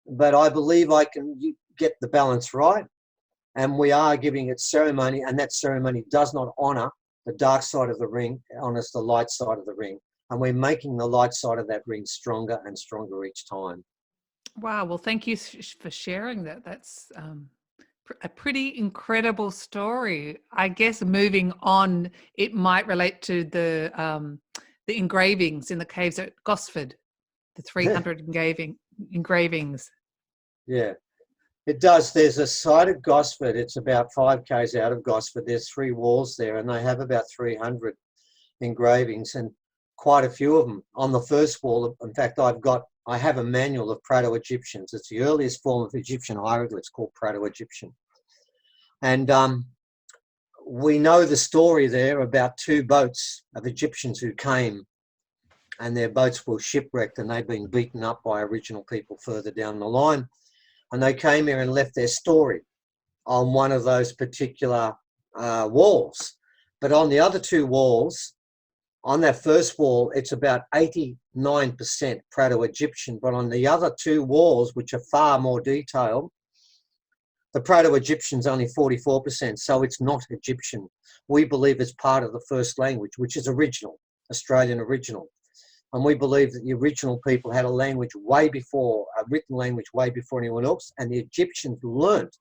Speaker 2: but I believe I can get the balance right. And we are giving it ceremony, and that ceremony does not honour the dark side of the ring, it honours the light side of the ring. And we're making the light side of that ring stronger and stronger each time.
Speaker 1: Wow. Well, thank you for sharing that. That's a pretty incredible story. I guess moving on, it might relate to the engravings in the caves at Gosford, the 300 engravings.
Speaker 2: Yeah, it does. There's a site at Gosford. It's about 5 k's out of Gosford. There's 3 walls there, and they have about 300 engravings, and quite a few of them. On the first wall, in fact, I have a manual of Proto-Egyptians. It's the earliest form of Egyptian hieroglyphs called Proto-Egyptian. And we know the story there about 2 boats of Egyptians who came, and their boats were shipwrecked, and they'd been beaten up by original people further down the line. And they came here and left their story on one of those particular walls. But on the other 2 walls, on that first wall, it's about 89% Proto-Egyptian. But on the other 2 walls, which are far more detailed, the Proto-Egyptian's only 44%, so it's not Egyptian. We believe it's part of the first language, which is original, Australian original. And we believe that the original people had a language way before, a written language way before anyone else. And the Egyptians learnt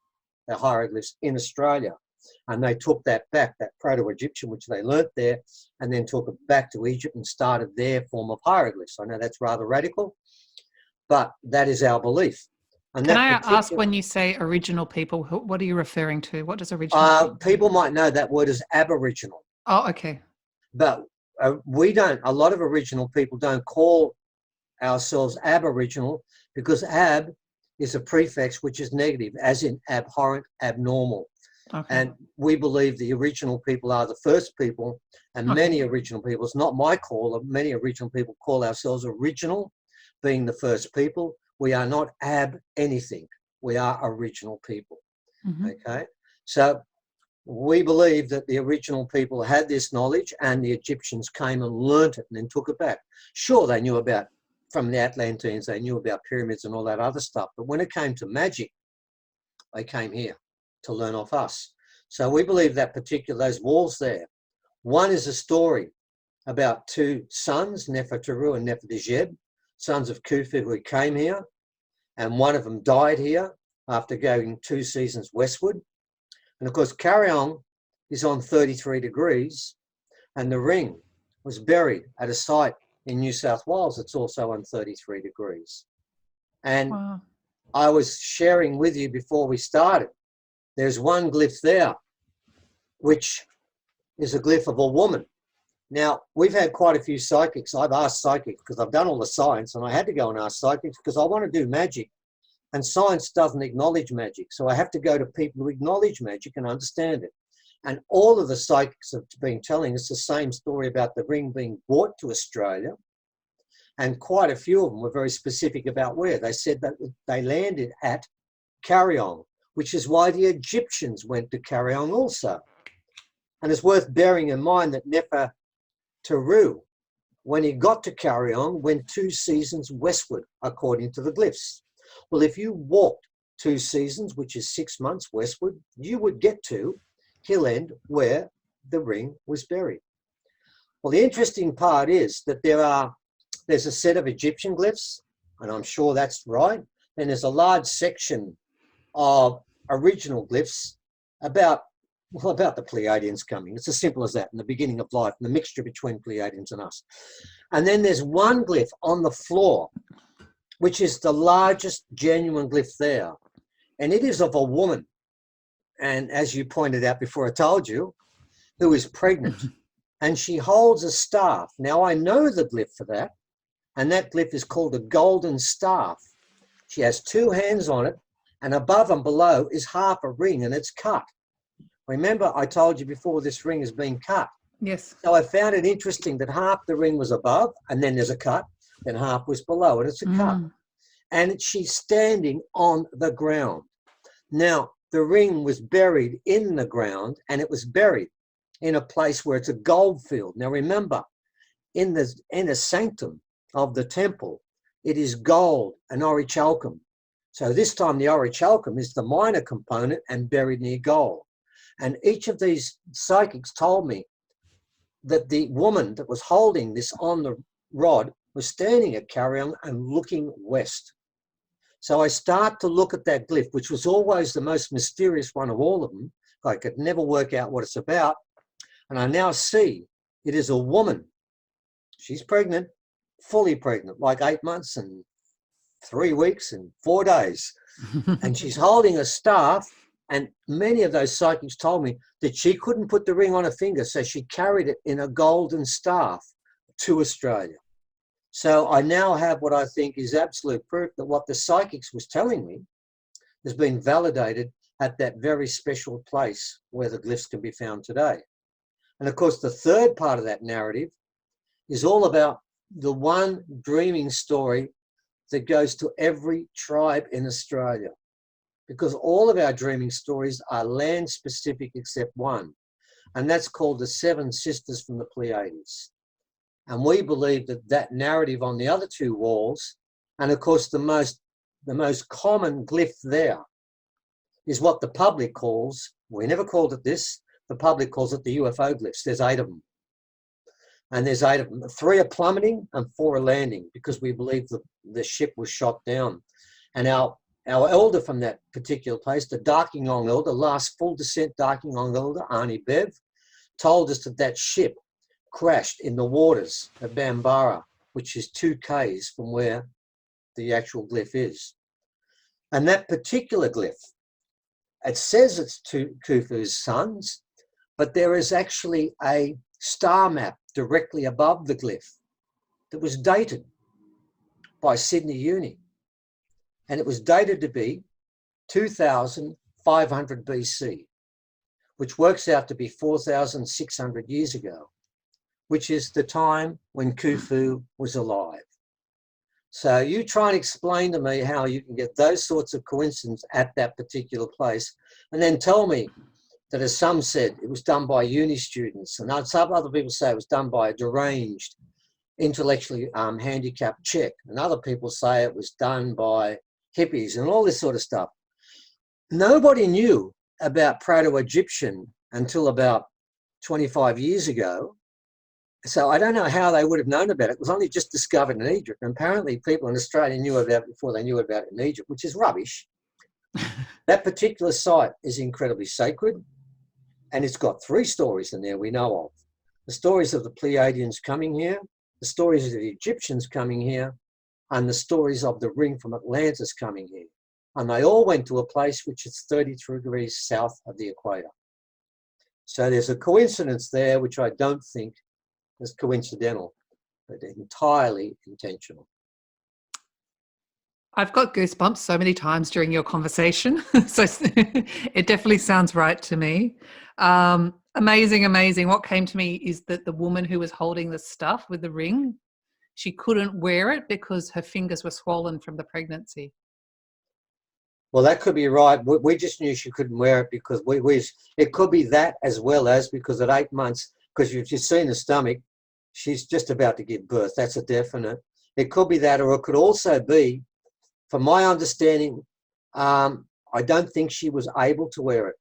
Speaker 2: the hieroglyphs in Australia. And they took that back, that Proto-Egyptian, which they learnt there, and then took it back to Egypt and started their form of hieroglyphs. I know that's rather radical, but that is our belief. And
Speaker 1: Can I ask, when you say original people, what are you referring to? What does original
Speaker 2: people might know that word as Aboriginal.
Speaker 1: Oh, okay.
Speaker 2: But we don't, a lot of original people don't call ourselves Aboriginal, because ab is a prefix which is negative, as in abhorrent, abnormal.
Speaker 1: Okay.
Speaker 2: And we believe the original people are the first people, and many original people, it's not my call, many original people call ourselves original, being the first people. We are not ab anything. We are original people. Okay? So we believe that the original people had this knowledge, and the Egyptians came and learnt it and then took it back. Sure, they knew about, from the Atlanteans, they knew about pyramids and all that other stuff. But when it came to magic, they came here to learn off us. So we believe that those walls there, one is a story about two sons, Nefertari and Nefertari, sons of Khufu, who came here, and one of them died here after going 2 seasons westward. And of course, Carryong is on 33 degrees, and the ring was buried at a site in New South Wales that's also on 33 degrees. And I was sharing with you before we started, there's one glyph there, which is a glyph of a woman. Now, we've had quite a few psychics. I've asked psychics, because I've done all the science, and I had to go and ask psychics because I want to do magic. And science doesn't acknowledge magic. So I have to go to people who acknowledge magic and understand it. And all of the psychics have been telling us the same story about the ring being brought to Australia. And quite a few of them were very specific about where. They said that they landed at Carryong, which is why the Egyptians went to Carryong also. And it's worth bearing in mind that Nefertari, when he got to Carryong, went 2 seasons westward, according to the glyphs. Well, if you walked 2 seasons, which is 6 months westward, you would get to Hill End, where the ring was buried. Well, the interesting part is that there's a set of Egyptian glyphs, and I'm sure that's right. And there's a large section of original glyphs about the Pleiadians coming. It's as simple as that, in the beginning of life, and the mixture between Pleiadians and us. And then there's one glyph on the floor, which is the largest genuine glyph there. And it is of a woman, and as you pointed out before I told you, who is pregnant. And she holds a staff. Now, I know the glyph for that, and that glyph is called a golden staff. She has 2 hands on it, and above and below is half a ring, and it's cut. Remember, I told you before, this ring is being cut.
Speaker 1: Yes.
Speaker 2: So I found it interesting that half the ring was above, and then there's a cut, then half was below, and it's a cut. And she's standing on the ground. Now, the ring was buried in the ground, and it was buried in a place where it's a gold field. Now, remember, in the inner sanctum of the temple, it is gold and orichalcum. So this time the orichalcum is the minor component and buried near gold. And each of these psychics told me that the woman that was holding this on the rod was standing at Carryong and looking west. So I start to look at that glyph, which was always the most mysterious one of all of them. I could never work out what it's about. And I now see it is a woman. She's pregnant, fully pregnant, like 8 months and 3 weeks and 4 days. And she's holding a staff. And many of those psychics told me that she couldn't put the ring on her finger, so she carried it in a golden staff to Australia. So I now have what I think is absolute proof that what the psychics was telling me has been validated at that very special place where the glyphs can be found today. And of course, the third part of that narrative is all about the one dreaming story that goes to every tribe in Australia. Because all of our dreaming stories are land specific except one. And that's called the 7 Sisters from the Pleiades. And we believe that that narrative on the other 2 walls, and of course the most common glyph there, is what the public calls, we never called it this, the public calls it the UFO glyphs. There's 8 of them. And there's 8 of them. 3 are plummeting and 4 are landing because we believe the ship was shot down. And our elder from that particular place, the Darkinong elder, last full descent Darkinong elder, Arnie Bev, told us that ship crashed in the waters of Bambara, which is 2 k's from where the actual glyph is. And that particular glyph, it says it's Khufu's sons, but there is actually a star map directly above the glyph that was dated by Sydney Uni. And it was dated to be 2500 BC, which works out to be 4,600 years ago, which is the time when Khufu was alive. So you try and explain to me how you can get those sorts of coincidences at that particular place, and then tell me that, as some said, it was done by uni students, and some other people say it was done by a deranged, intellectually handicapped Czech, and other people say it was done by hippies and all this sort of stuff. Nobody knew about Proto-Egyptian until about 25 years ago. So I don't know how they would have known about it. It was only just discovered in Egypt. And apparently people in Australia knew about it before they knew about it in Egypt, which is rubbish. That particular site is incredibly sacred, and it's got 3 stories in there we know of. The stories of the Pleiadians coming here, the stories of the Egyptians coming here, and the stories of the ring from Atlantis coming here. And they all went to a place which is 33 degrees south of the equator. So there's a coincidence there, which I don't think is coincidental, but entirely intentional.
Speaker 1: I've got goosebumps so many times during your conversation. So it definitely sounds right to me. Amazing, amazing. What came to me is that the woman who was holding the stuff with the ring, she couldn't wear it because her fingers were swollen from the pregnancy.
Speaker 2: Well, that could be right. We just knew she couldn't wear it because it could be that, as well as because at 8 months, because you've just seen the stomach, she's just about to give birth. That's a definite. It could be that, or it could also be, from my understanding, I don't think she was able to wear it.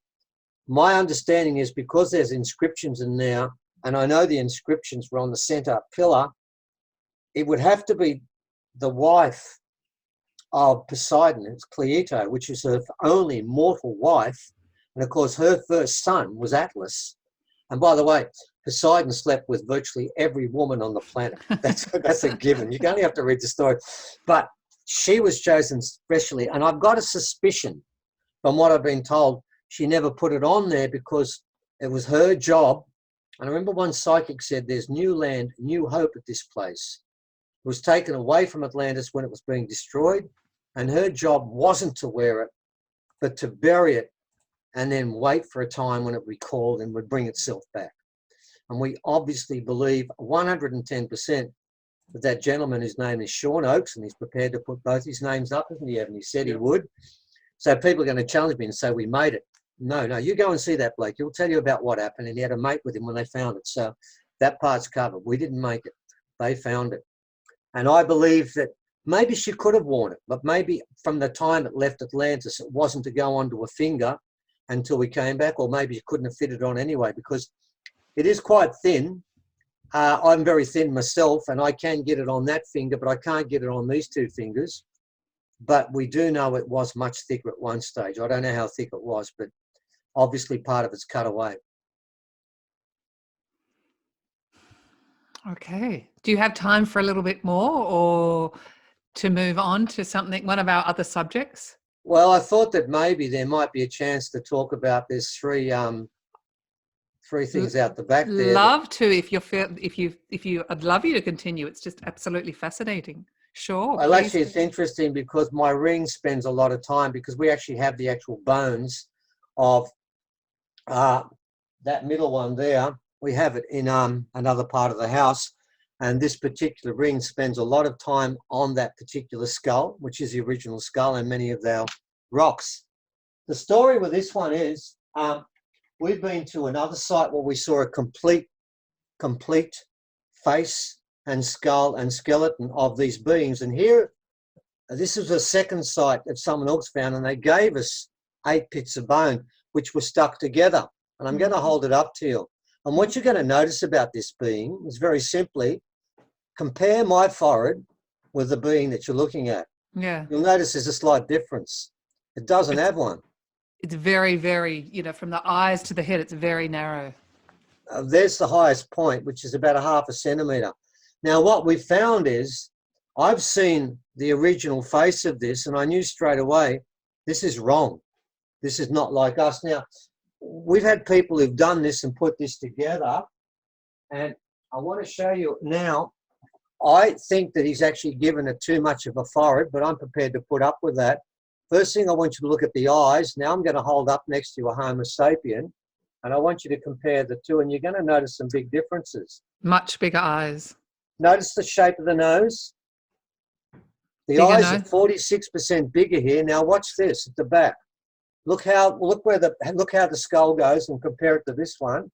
Speaker 2: My understanding is because there's inscriptions in there, and I know the inscriptions were on the center pillar, it would have to be the wife of Poseidon, it's Cleito, which is her only mortal wife. And of course, her first son was Atlas. And by the way, Poseidon slept with virtually every woman on the planet. That's a given. You only have to read the story. But she was chosen specially. And I've got a suspicion, from what I've been told, she never put it on there because it was her job. And I remember one psychic said, there's new land, new hope at this place. It was taken away from Atlantis when it was being destroyed. And her job wasn't to wear it, but to bury it and then wait for a time when it recalled and would bring itself back. And we obviously believe 110% that gentleman, his name is Sean Oakes, and he's prepared to put both his names up, isn't he, Evan? He said he would. So people are going to challenge me and say, we made it. No, you go and see that bloke. He'll tell you about what happened, and he had a mate with him when they found it. So that part's covered. We didn't make it. They found it. And I believe that maybe she could have worn it, but maybe from the time it left Atlantis, it wasn't to go onto a finger until we came back, or maybe you couldn't have fitted on anyway, because it is quite thin. I'm very thin myself, and I can get it on that finger, but I can't get it on these 2 fingers. But we do know it was much thicker at one stage. I don't know how thick it was, but obviously part of it's cut away.
Speaker 1: Okay. Do you have time for a little bit more, or to move on to something, one of our other subjects?
Speaker 2: Well, I thought that maybe there might be a chance to talk about there's 3 things out the back there.
Speaker 1: Love to, I'd love you to continue. It's just absolutely fascinating. Sure.
Speaker 2: Well, actually, it's interesting because my ring spends a lot of time, because we actually have the actual bones of that middle one there. We have it in another part of the house. And this particular ring spends a lot of time on that particular skull, which is the original skull, and many of our rocks. The story with this one is we've been to another site where we saw a complete face and skull and skeleton of these beings. And here, this is a second site that someone else found, and they gave us 8 bits of bone, which were stuck together. And I'm going to hold it up to you. And what you're going to notice about this being is very simply, compare my forehead with the being that you're looking at.
Speaker 1: Yeah.
Speaker 2: You'll notice there's a slight difference. It doesn't have one.
Speaker 1: It's very, very, from the eyes to the head, it's very narrow.
Speaker 2: There's the highest point, which is about 1/2 centimetre. Now, what we found is, I've seen the original face of this, and I knew straight away, this is wrong. This is not like us. Now, we've had people who've done this and put this together, and I want to show you now. I think that he's actually given it too much of a forehead, but I'm prepared to put up with that. First thing, I want you to look at the eyes. Now I'm going to hold up next to a Homo sapien, and I want you to compare the two, and you're going to notice some big differences.
Speaker 1: Much bigger eyes.
Speaker 2: Notice the shape of the nose. The
Speaker 1: Bigger
Speaker 2: eyes
Speaker 1: nose.
Speaker 2: are 46% bigger here. Now watch this at the back. Look how the skull goes, and compare it to this one.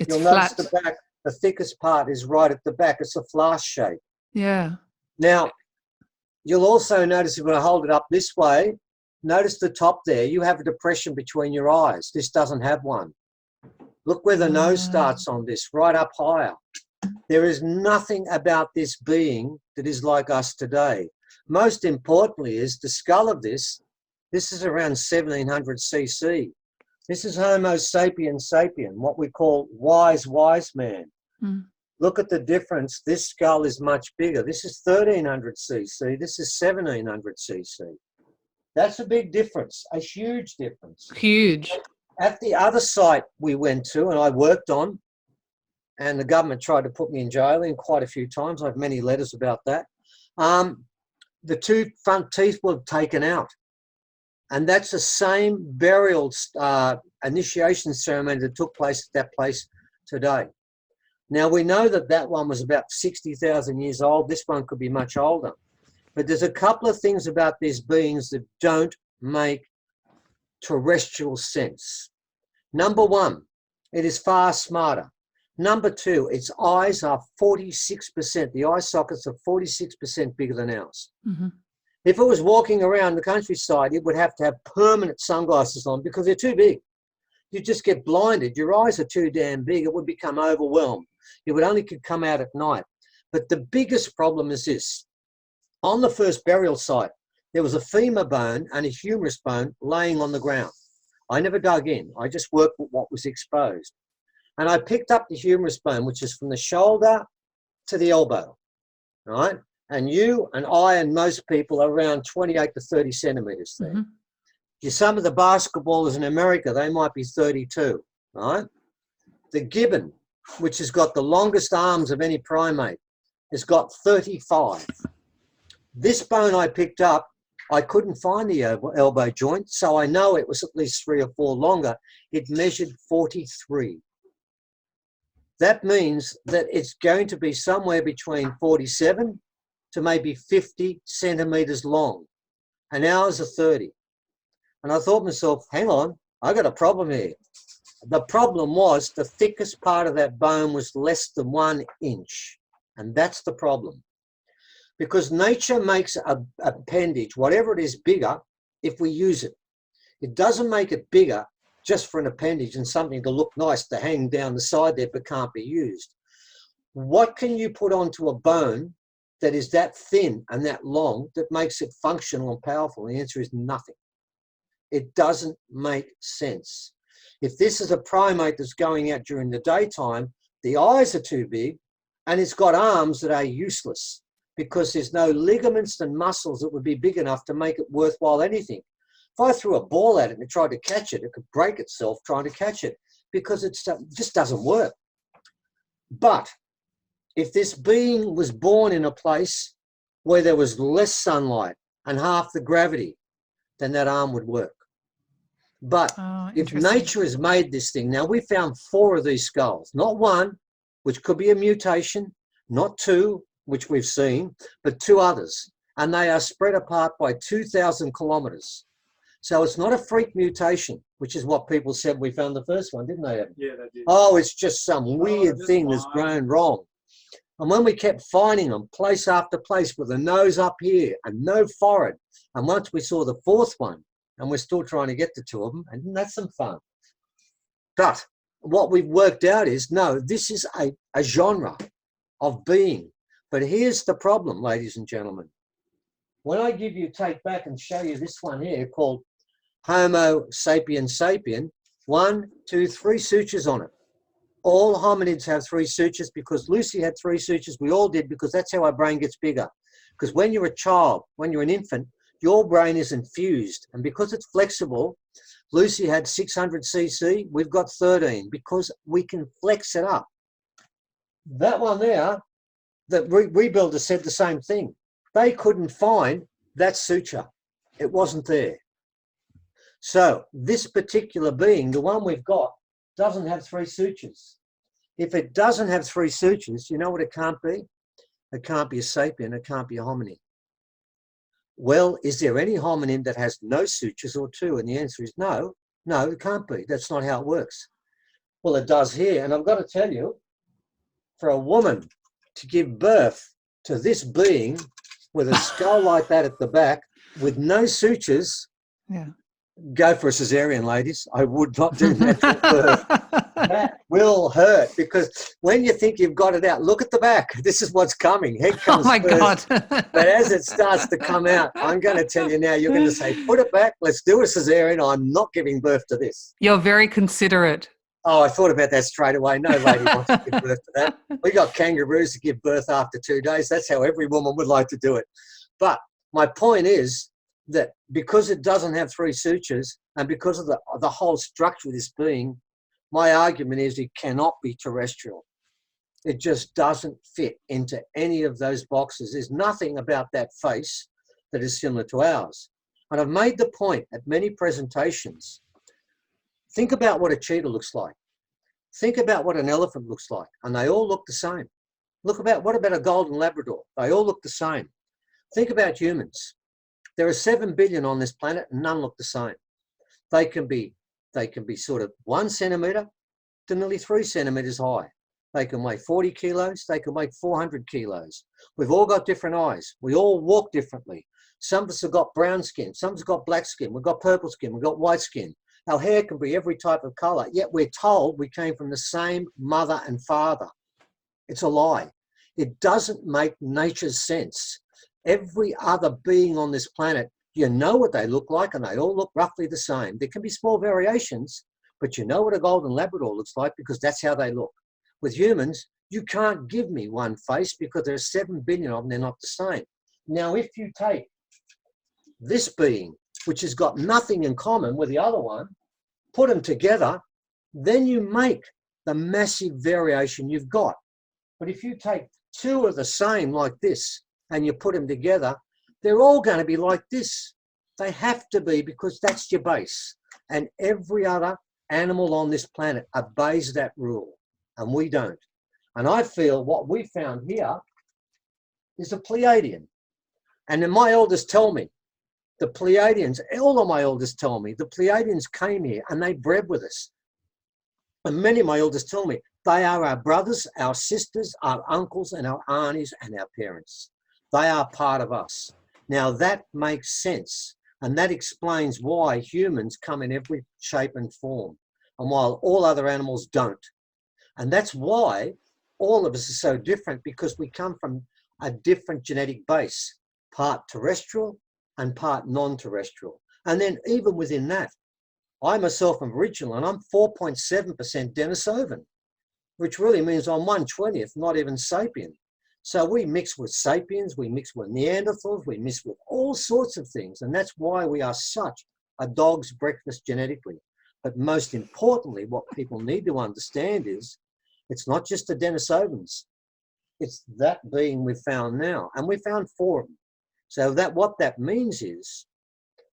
Speaker 1: It's
Speaker 2: You'll
Speaker 1: flat.
Speaker 2: notice the back. The thickest part is right at the back. It's a flask shape.
Speaker 1: Yeah.
Speaker 2: Now, you'll also notice, if we're going to hold it up this way, notice the top there. You have a depression between your eyes. This doesn't have one. Look where the nose starts on this, right up higher. There is nothing about this being that is like us today. Most importantly is the skull of this. This is around 1700 CC. This is Homo sapien sapien, what we call wise man.
Speaker 1: Mm.
Speaker 2: Look at the difference. This skull is much bigger. This is 1300 cc. This is 1700 cc. That's a big difference, a huge difference.
Speaker 1: Huge.
Speaker 2: At the other site we went to and I worked on, and the government tried to put me in jail in quite a few times. I have many letters about that. The two front teeth were taken out. And that's the same burial initiation ceremony that took place at that place today. Now, we know that that one was about 60,000 years old. This one could be much older. But there's a couple of things about these beings that don't make terrestrial sense. Number one, it is far smarter. Number two, its eyes are 46%. The eye sockets are 46% bigger than ours.
Speaker 1: Mm-hmm.
Speaker 2: If it was walking around the countryside, it would have to have permanent sunglasses on because they're too big. You just get blinded. Your eyes are too damn big. It would become overwhelmed. It would only come out at night. But the biggest problem is this. On the first burial site, there was a femur bone and a humerus bone laying on the ground. I never dug in. I just worked with what was exposed. And I picked up the humerus bone, which is from the shoulder to the elbow, right? And you and I and most people are around 28 to 30 centimeters there. Mm-hmm. Some of the basketballers in America, they might be 32, right? The gibbon, which has got the longest arms of any primate, has got 35. This bone I picked up, I couldn't find the elbow joint, so I know it was at least 3 or 4 longer. It measured 43. That means that it's going to be somewhere between 47 to maybe 50 centimeters long, and ours are 30. And I thought to myself, hang on, I got a problem here. The problem was the thickest part of that bone was less than 1 inch. And that's the problem. Because nature makes an appendage, whatever it is, bigger if we use it. It doesn't make it bigger just for an appendage and something to look nice to hang down the side there but can't be used. What can you put onto a bone that is that thin and that long that makes it functional and powerful? The answer is nothing. It doesn't make sense. If this is a primate that's going out during the daytime, the eyes are too big and it's got arms that are useless because there's no ligaments and muscles that would be big enough to make it worthwhile anything. If I threw a ball at it and tried to catch it, it could break itself trying to catch it because it just doesn't work. But if this being was born in a place where there was less sunlight and half the gravity, then that arm would work. But if nature has made this thing, now we found 4 of these skulls, not 1, which could be a mutation, not 2, which we've seen, but 2 others. And they are spread apart by 2,000 kilometers. So it's not a freak mutation, which is what people said we found the first one, didn't they, Evan?
Speaker 3: Yeah, they did.
Speaker 2: Oh, it's just some weird thing that's grown wrong. And when we kept finding them place after place with a nose up here and no forehead, and once we saw the 4th one, and we're still trying to get the 2 of them, and that's some fun. But what we've worked out is, no, this is a genre of being. But here's the problem, ladies and gentlemen. When I take back and show you this one here called Homo sapiens sapien, 1, 2, 3 sutures on it. All hominids have 3 sutures because Lucy had 3 sutures. We all did, because that's how our brain gets bigger. Because when you're a child, when you're an infant, your brain is infused. And because it's flexible, Lucy had 600 cc, we've got 13, because we can flex it up. That one there, the rebuilder said the same thing. They couldn't find that suture. It wasn't there. So this particular being, the one we've got, doesn't have 3 sutures. If it doesn't have 3 sutures, you know what it can't be? It can't be a sapien, it can't be a hominin. Well, is there any hominin that has no sutures or 2? And the answer is no. No, it can't be. That's not how it works. Well, it does here. And I've got to tell you, for a woman to give birth to this being with a skull like that at the back, with no sutures,
Speaker 1: yeah.
Speaker 2: Go for a cesarean, ladies. I would not do natural birth. That will hurt, because when you think you've got it out, look at the back. This is what's coming. Head comes
Speaker 1: Oh my
Speaker 2: first.
Speaker 1: God.
Speaker 2: But as it starts to come out, I'm going to tell you now, you're going to say, put it back. Let's do a cesarean. I'm not giving birth to this.
Speaker 1: You're very considerate.
Speaker 2: Oh, I thought about that straight away. No lady wants to give birth to that. We got kangaroos to give birth after 2 days. That's how every woman would like to do it. But my point is that because it doesn't have 3 sutures, and because of the whole structure of this being, my argument is it cannot be terrestrial. It just doesn't fit into any of those boxes. There's nothing about that face that is similar to ours. And I've made the point at many presentations. Think about what a cheetah looks like. Think about what an elephant looks like, and they all look the same. What about a golden Labrador? They all look the same. Think about humans. There are 7 billion on this planet, and none look the same. They can be sort of 1 centimetre to nearly 3 centimetres high. They can weigh 40 kilos. They can weigh 400 kilos. We've all got different eyes. We all walk differently. Some of us have got brown skin. Some of us have got black skin. We've got purple skin. We've got white skin. Our hair can be every type of colour, yet we're told we came from the same mother and father. It's a lie. It doesn't make nature's sense. Every other being on this planet, you know what they look like, and they all look roughly the same. There can be small variations, but you know what a golden Labrador looks like, because that's how they look. With humans, you can't give me one face because there are 7 billion of them, they're not the same. Now, if you take this being, which has got nothing in common with the other one, put them together, then you make the massive variation you've got. But if you take 2 of the same like this and you put them together, they're all going to be like this. They have to be, because that's your base. And every other animal on this planet obeys that rule, and we don't. And I feel what we found here is a Pleiadian. And then my elders tell me, the Pleiadians, all of my elders tell me, the Pleiadians came here and they bred with us. And many of my elders tell me, they are our brothers, our sisters, our uncles, and our aunties, and our parents. They are part of us. Now that makes sense. And that explains why humans come in every shape and form, and while all other animals don't. And that's why all of us are so different, because we come from a different genetic base, part terrestrial and part non-terrestrial. And then even within that, I myself am original, and I'm 4.7% Denisovan, which really means I'm 1/20th, not even sapien. So we mix with sapiens, we mix with Neanderthals, we mix with all sorts of things. And that's why we are such a dog's breakfast genetically. But most importantly, what people need to understand is it's not just the Denisovans. It's that being we've found now. And we found 4 of them. So that what that means is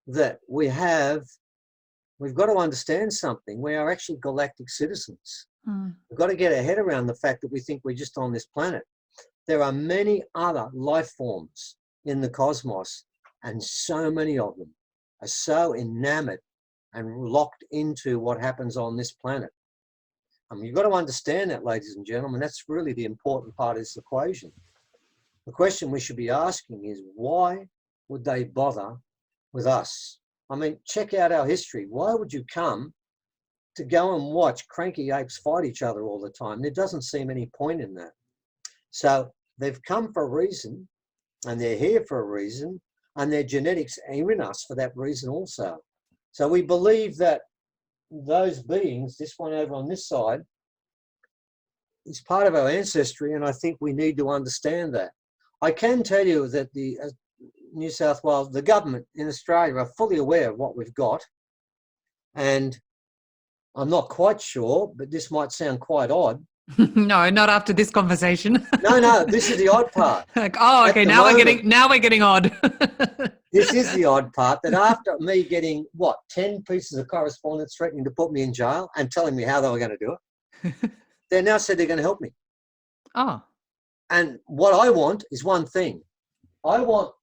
Speaker 2: that we've got to understand something. We are actually galactic citizens. We've got to get our head around the fact that we think we're just on this planet. There are many other life forms in the cosmos, and so many of them are so enamored and locked into what happens on this planet. You've got to understand that, ladies and gentlemen. That's really the important part of this equation. The question we should be asking is, why would they bother with us? I mean, check out our history. Why would you come to go and watch cranky apes fight each other all the time. There doesn't seem any point in that. So they've come for a reason, and they're here for a reason, and their genetics are in us for that reason also. So we believe that those beings, this one over on this side, is part of our ancestry, and I think we need to understand that. I can tell you that the New South Wales, the government in Australia are fully aware of what we've got, and I'm not quite sure, but this might sound quite odd.
Speaker 1: No, not after this conversation.
Speaker 2: No, this is the odd part.
Speaker 1: Like, oh, okay, now we're getting odd.
Speaker 2: This is the odd part, that after me getting, 10 pieces of correspondence threatening to put me in jail and telling me how they were going to do it, they now said they're going to help me.
Speaker 1: Oh.
Speaker 2: And what I want is one thing. I want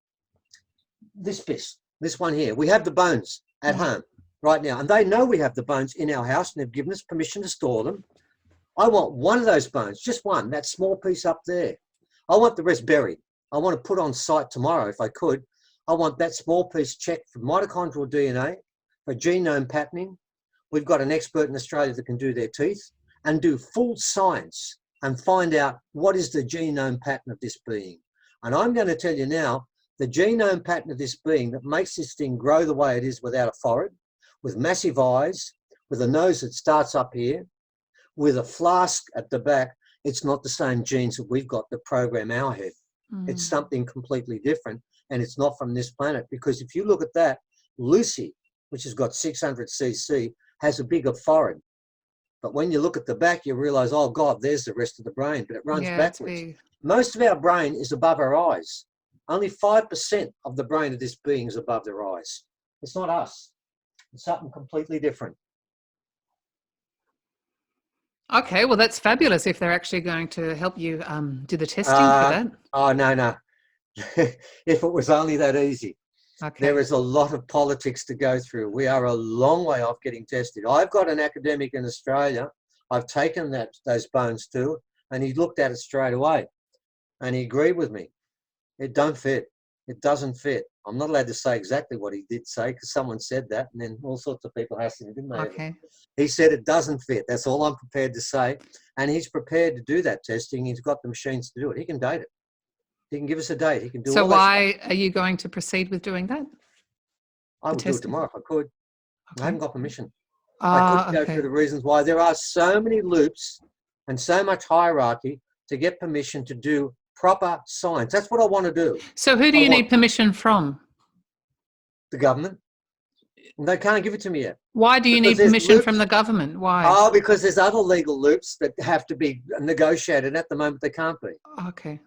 Speaker 2: this piece, this one here. We have the bones at home right now, and they know we have the bones in our house, and they've given us permission to store them. I want one of those bones, just one, that small piece up there. I want the rest buried. I want to put on site tomorrow if I could. I want that small piece checked for mitochondrial DNA, for genome patterning. We've got an expert in Australia that can do their teeth and do full science and find out what is the genome pattern of this being. And I'm going to tell you now, the genome pattern of this being that makes this thing grow the way it is without a forehead, with massive eyes, with a nose that starts up here, with a flask at the back, it's not the same genes that we've got that program our head. It's something completely different, and it's not from this planet. Because if you look at that, Lucy, which has got 600 cc, has a bigger forehead. But when you look at the back, you realise, oh God, there's the rest of the brain, but it runs backwards. Most of our brain is above our eyes. Only 5% of the brain of this being is above their eyes. It's not us. It's something completely different.
Speaker 1: Okay, well, that's fabulous if they're actually going to help you do the testing for that.
Speaker 2: Oh, no. If it was only that easy.
Speaker 1: Okay.
Speaker 2: There is a lot of politics to go through. We are a long way off getting tested. I've got an academic in Australia. I've taken those bones to, and he looked at it straight away, and he agreed with me. It don't fit. It doesn't fit. I'm not allowed to say exactly what he did say because someone said that, and then all sorts of people asked him, didn't they?
Speaker 1: Okay.
Speaker 2: He said it doesn't fit. That's all I'm prepared to say. And he's prepared to do that testing. He's got the machines to do it. He can date it. He can give us a date. He can do all that.
Speaker 1: So why are you going to proceed with doing that?
Speaker 2: I would do it tomorrow if I could. Okay. I haven't got permission. I couldn't go through the reasons why. There are so many loops and so much hierarchy to get permission to do proper science. That's what I want to do.
Speaker 1: So who do you need permission from?
Speaker 2: The government. They can't give it to me yet.
Speaker 1: Why do you need permission from the government? Why?
Speaker 2: Oh, because there's other legal loops that have to be negotiated. At the moment, they can't be.
Speaker 1: Okay.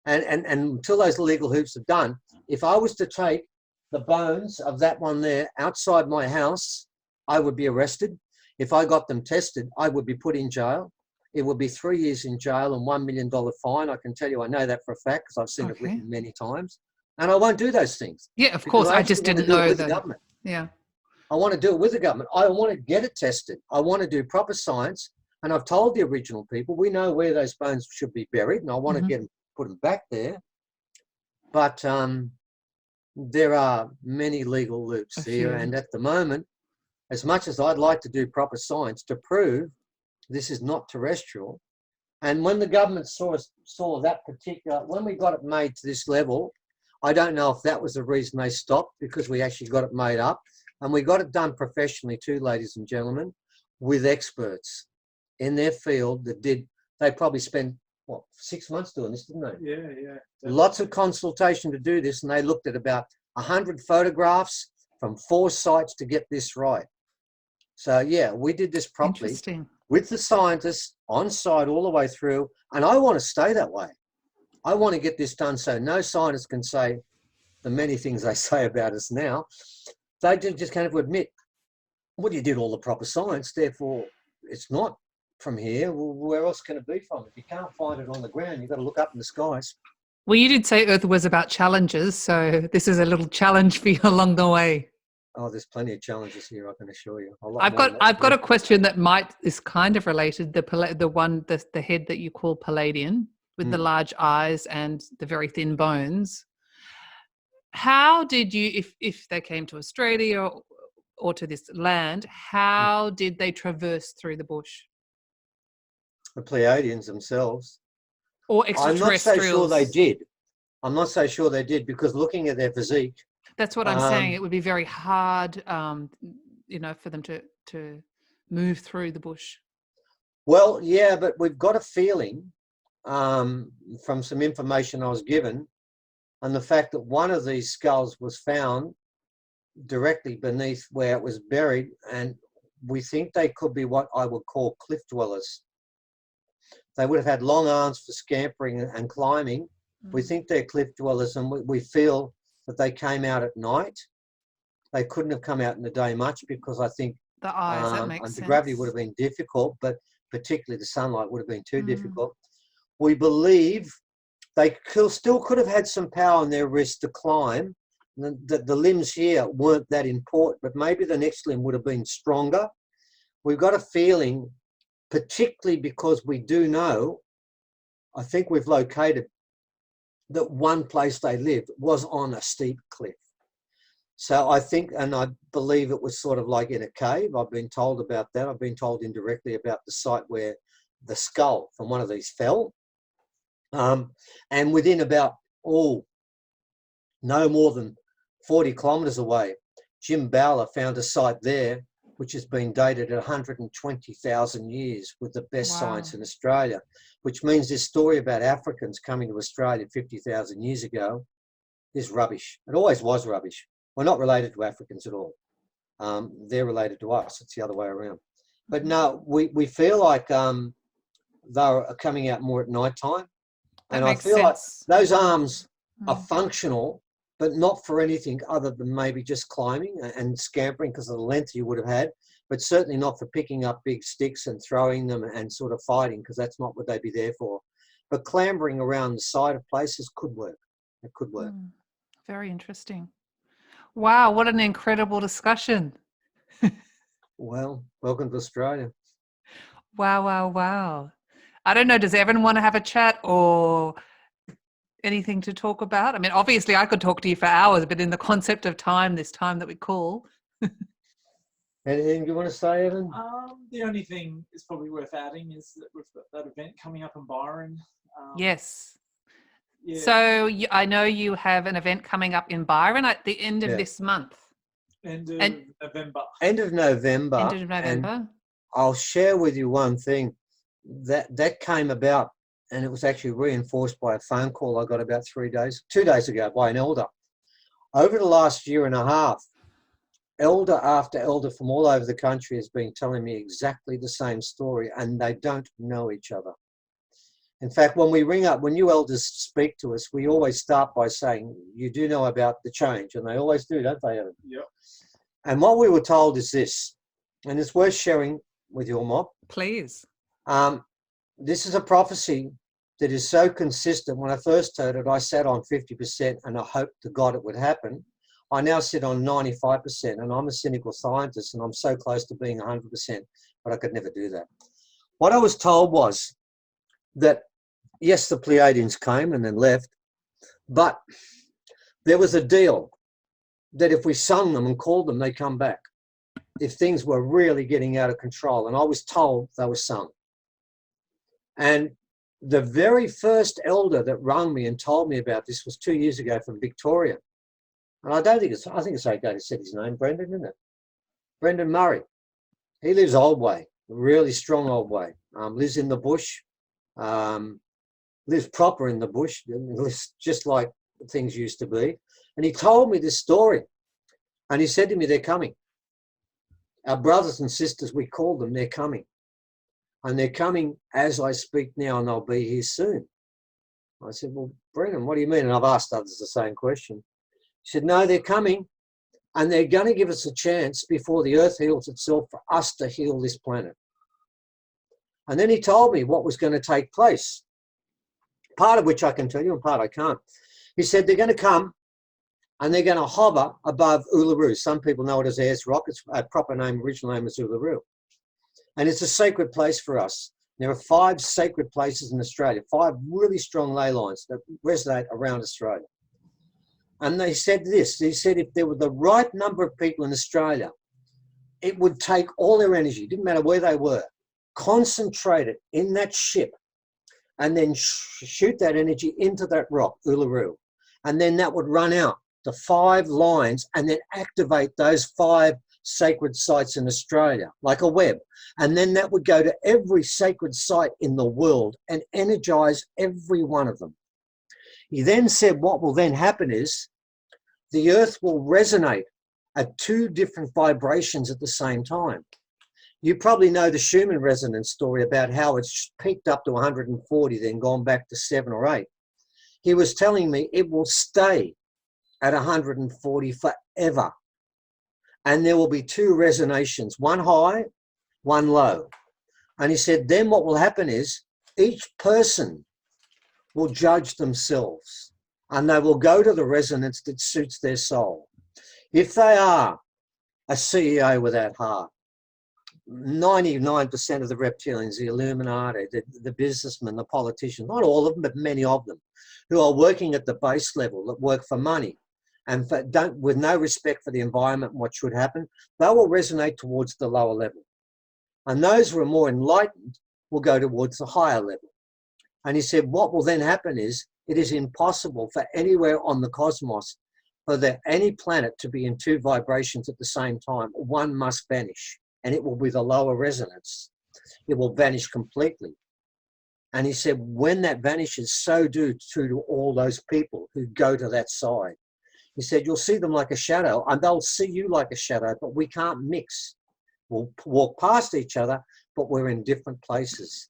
Speaker 2: And until those legal hoops are done, if I was to take the bones of that one there outside my house, I would be arrested. If I got them tested, I would be put in jail. It would be 3 years in jail and $1 million fine. I can tell you I know that for a fact because I've seen it written many times. And I won't do those things.
Speaker 1: Yeah, of course. I just didn't know that. Yeah.
Speaker 2: I want to do it with the government. I want to get it tested. I want to do proper science. And I've told the original people, we know where those bones should be buried. And I want to put them back there. But there are many legal loops here. And at the moment, as much as I'd like to do proper science to prove this is not terrestrial, and when the government saw that particular, when we got it made to this level, I don't know if that was the reason they stopped, because we actually got it made up. And we got it done professionally too, ladies and gentlemen, with experts in their field that they probably spent, 6 months doing this, didn't they?
Speaker 3: Yeah. Definitely.
Speaker 2: Lots of consultation to do this, and they looked at about 100 photographs from 4 sites to get this right. So, yeah, we did this properly with the scientists on site all the way through, and I want to stay that way. I want to get this done so no scientist can say the many things they say about us now. They just can't ever admit, well, you did all the proper science, therefore it's not from here. Well, where else can it be from? If you can't find it on the ground, you've got to look up in the skies.
Speaker 1: Well, you did say Earth was about challenges, so this is a little challenge for you along the way.
Speaker 2: Oh, there's plenty of challenges here, I can assure you.
Speaker 1: I've got a question that is kind of related. The head that you call Pleiadian with the large eyes and the very thin bones. How did you, if they came to Australia, or to this land, how did they traverse through the bush?
Speaker 2: The Pleiadians themselves.
Speaker 1: Or
Speaker 2: I'm not so sure they
Speaker 1: extraterrestrials?
Speaker 2: did. I'm not so sure they did, because looking at their physique.
Speaker 1: That's what I'm saying. It would be very hard, for them to move through the bush.
Speaker 2: Well, yeah, but we've got a feeling from some information I was given, and the fact that one of these skulls was found directly beneath where it was buried, and we think they could be what I would call cliff dwellers. They would have had long arms for scampering and climbing. We think they're cliff dwellers, and we feel that they came out at night. They couldn't have come out in the day much, because I think
Speaker 1: The eyes, that makes sense.
Speaker 2: the gravity would have been difficult, but particularly the sunlight would have been too difficult. We believe they still could have had some power in their wrists to climb. The limbs here weren't that important, but maybe the next limb would have been stronger. We've got a feeling, particularly because we do know, I think we've located that one place they lived was on a steep cliff. So I think, and I believe it was sort of like in a cave. I've been told about that. I've been told indirectly about the site where the skull from one of these fell. And within about, no more than 40 kilometres away, Jim Bowler found a site there which has been dated at 120,000 years with the best science in Australia, which means this story about Africans coming to Australia 50,000 years ago is rubbish. It always was rubbish. We're not related to Africans at all. They're related to us. It's the other way around. But no, we feel like they're coming out more at night time. And I feel like those arms are functional, but not for anything other than maybe just climbing and scampering because of the length you would have had, but certainly not for picking up big sticks and throwing them and sort of fighting, because that's not what they'd be there for. But clambering around the side of places could work. It could work.
Speaker 1: Very interesting. Wow, what an incredible discussion.
Speaker 2: Well, welcome to Australia.
Speaker 1: Wow. I don't know, does Evan want to have a chat or anything to talk about? I mean, obviously I could talk to you for hours, but in the concept of time, this time that we call.
Speaker 2: Anything you want to say, Evan?
Speaker 3: The only thing is probably worth adding is that we've got that event coming up in Byron.
Speaker 1: Yes.
Speaker 3: Yeah.
Speaker 1: So I know you have an event coming up in Byron at the end of this month.
Speaker 3: End of November.
Speaker 2: End of November.
Speaker 1: End of November.
Speaker 2: And I'll share with you one thing that came about, and it was actually reinforced by a phone call I got about 2 days ago by an elder. Over the last year and a half, elder after elder from all over the country has been telling me exactly the same story, and they don't know each other. In fact, when we ring up, when you elders speak to us, we always start by saying, you do know about the change, and they always do, don't they, Evan?
Speaker 3: Yep.
Speaker 2: And what we were told is this, and it's worth sharing with your mob.
Speaker 1: Please.
Speaker 2: This is a prophecy that is so consistent. When I first heard it, I sat on 50% and I hoped to God it would happen. I now sit on 95%, and I'm a cynical scientist, and I'm so close to being 100%, but I could never do that. What I was told was that, yes, the Pleiadians came and then left, but there was a deal that if we sung them and called them, they'd come back if things were really getting out of control. And I was told they were sung. And the very first elder that rang me and told me about this was 2 years ago from Victoria. And I think it's okay to say his name, Brendan, isn't it? Brendan Murray. He lives Old Way, a really strong Old Way. Lives in the bush, lives proper in the bush, lives just like things used to be. And he told me this story. And he said to me, they're coming. Our brothers and sisters, we call them, they're coming. And they're coming as I speak now, and they'll be here soon. I said, well, Brendan, what do you mean? And I've asked others the same question. He said, no, they're coming, and they're going to give us a chance before the earth heals itself for us to heal this planet. And then he told me what was going to take place, part of which I can tell you and part I can't. He said they're going to come and they're going to hover above Uluru. Some people know it as Ayers Rock. Its proper name, original name is Uluru. And it's a sacred place for us. There are 5 sacred places in Australia, 5 really strong ley lines that resonate around Australia. And they said this, he said if there were the right number of people in Australia it would take all their energy, didn't matter where they were, concentrate it in that ship, and then shoot that energy into that rock, Uluru. And then that would run out the 5 lines and then activate those 5 sacred sites in Australia, like a web. And then that would go to every sacred site in the world and energize every one of them. He then said what will then happen is the earth will resonate at 2 different vibrations at the same time. You probably know the Schumann resonance story about how it's peaked up to 140, then gone back to 7 or 8. He was telling me it will stay at 140 forever. And there will be 2 resonations, one high, one low. And he said, then what will happen is each person will judge themselves and they will go to the resonance that suits their soul. If they are a CEO without heart, 99% of the reptilians, the Illuminati, the businessmen, the politicians, not all of them, but many of them, who are working at the base level, that work for money and with no respect for the environment and what should happen, they will resonate towards the lower level. And those who are more enlightened will go towards the higher level. And he said, what will then happen is it is impossible for anywhere on the cosmos for any planet to be in 2 vibrations at the same time. One must vanish, and it will be the lower resonance. It will vanish completely. And he said, when that vanishes, so do to all those people who go to that side. He said, you'll see them like a shadow, and they'll see you like a shadow, but we can't mix. We'll walk past each other, but we're in different places.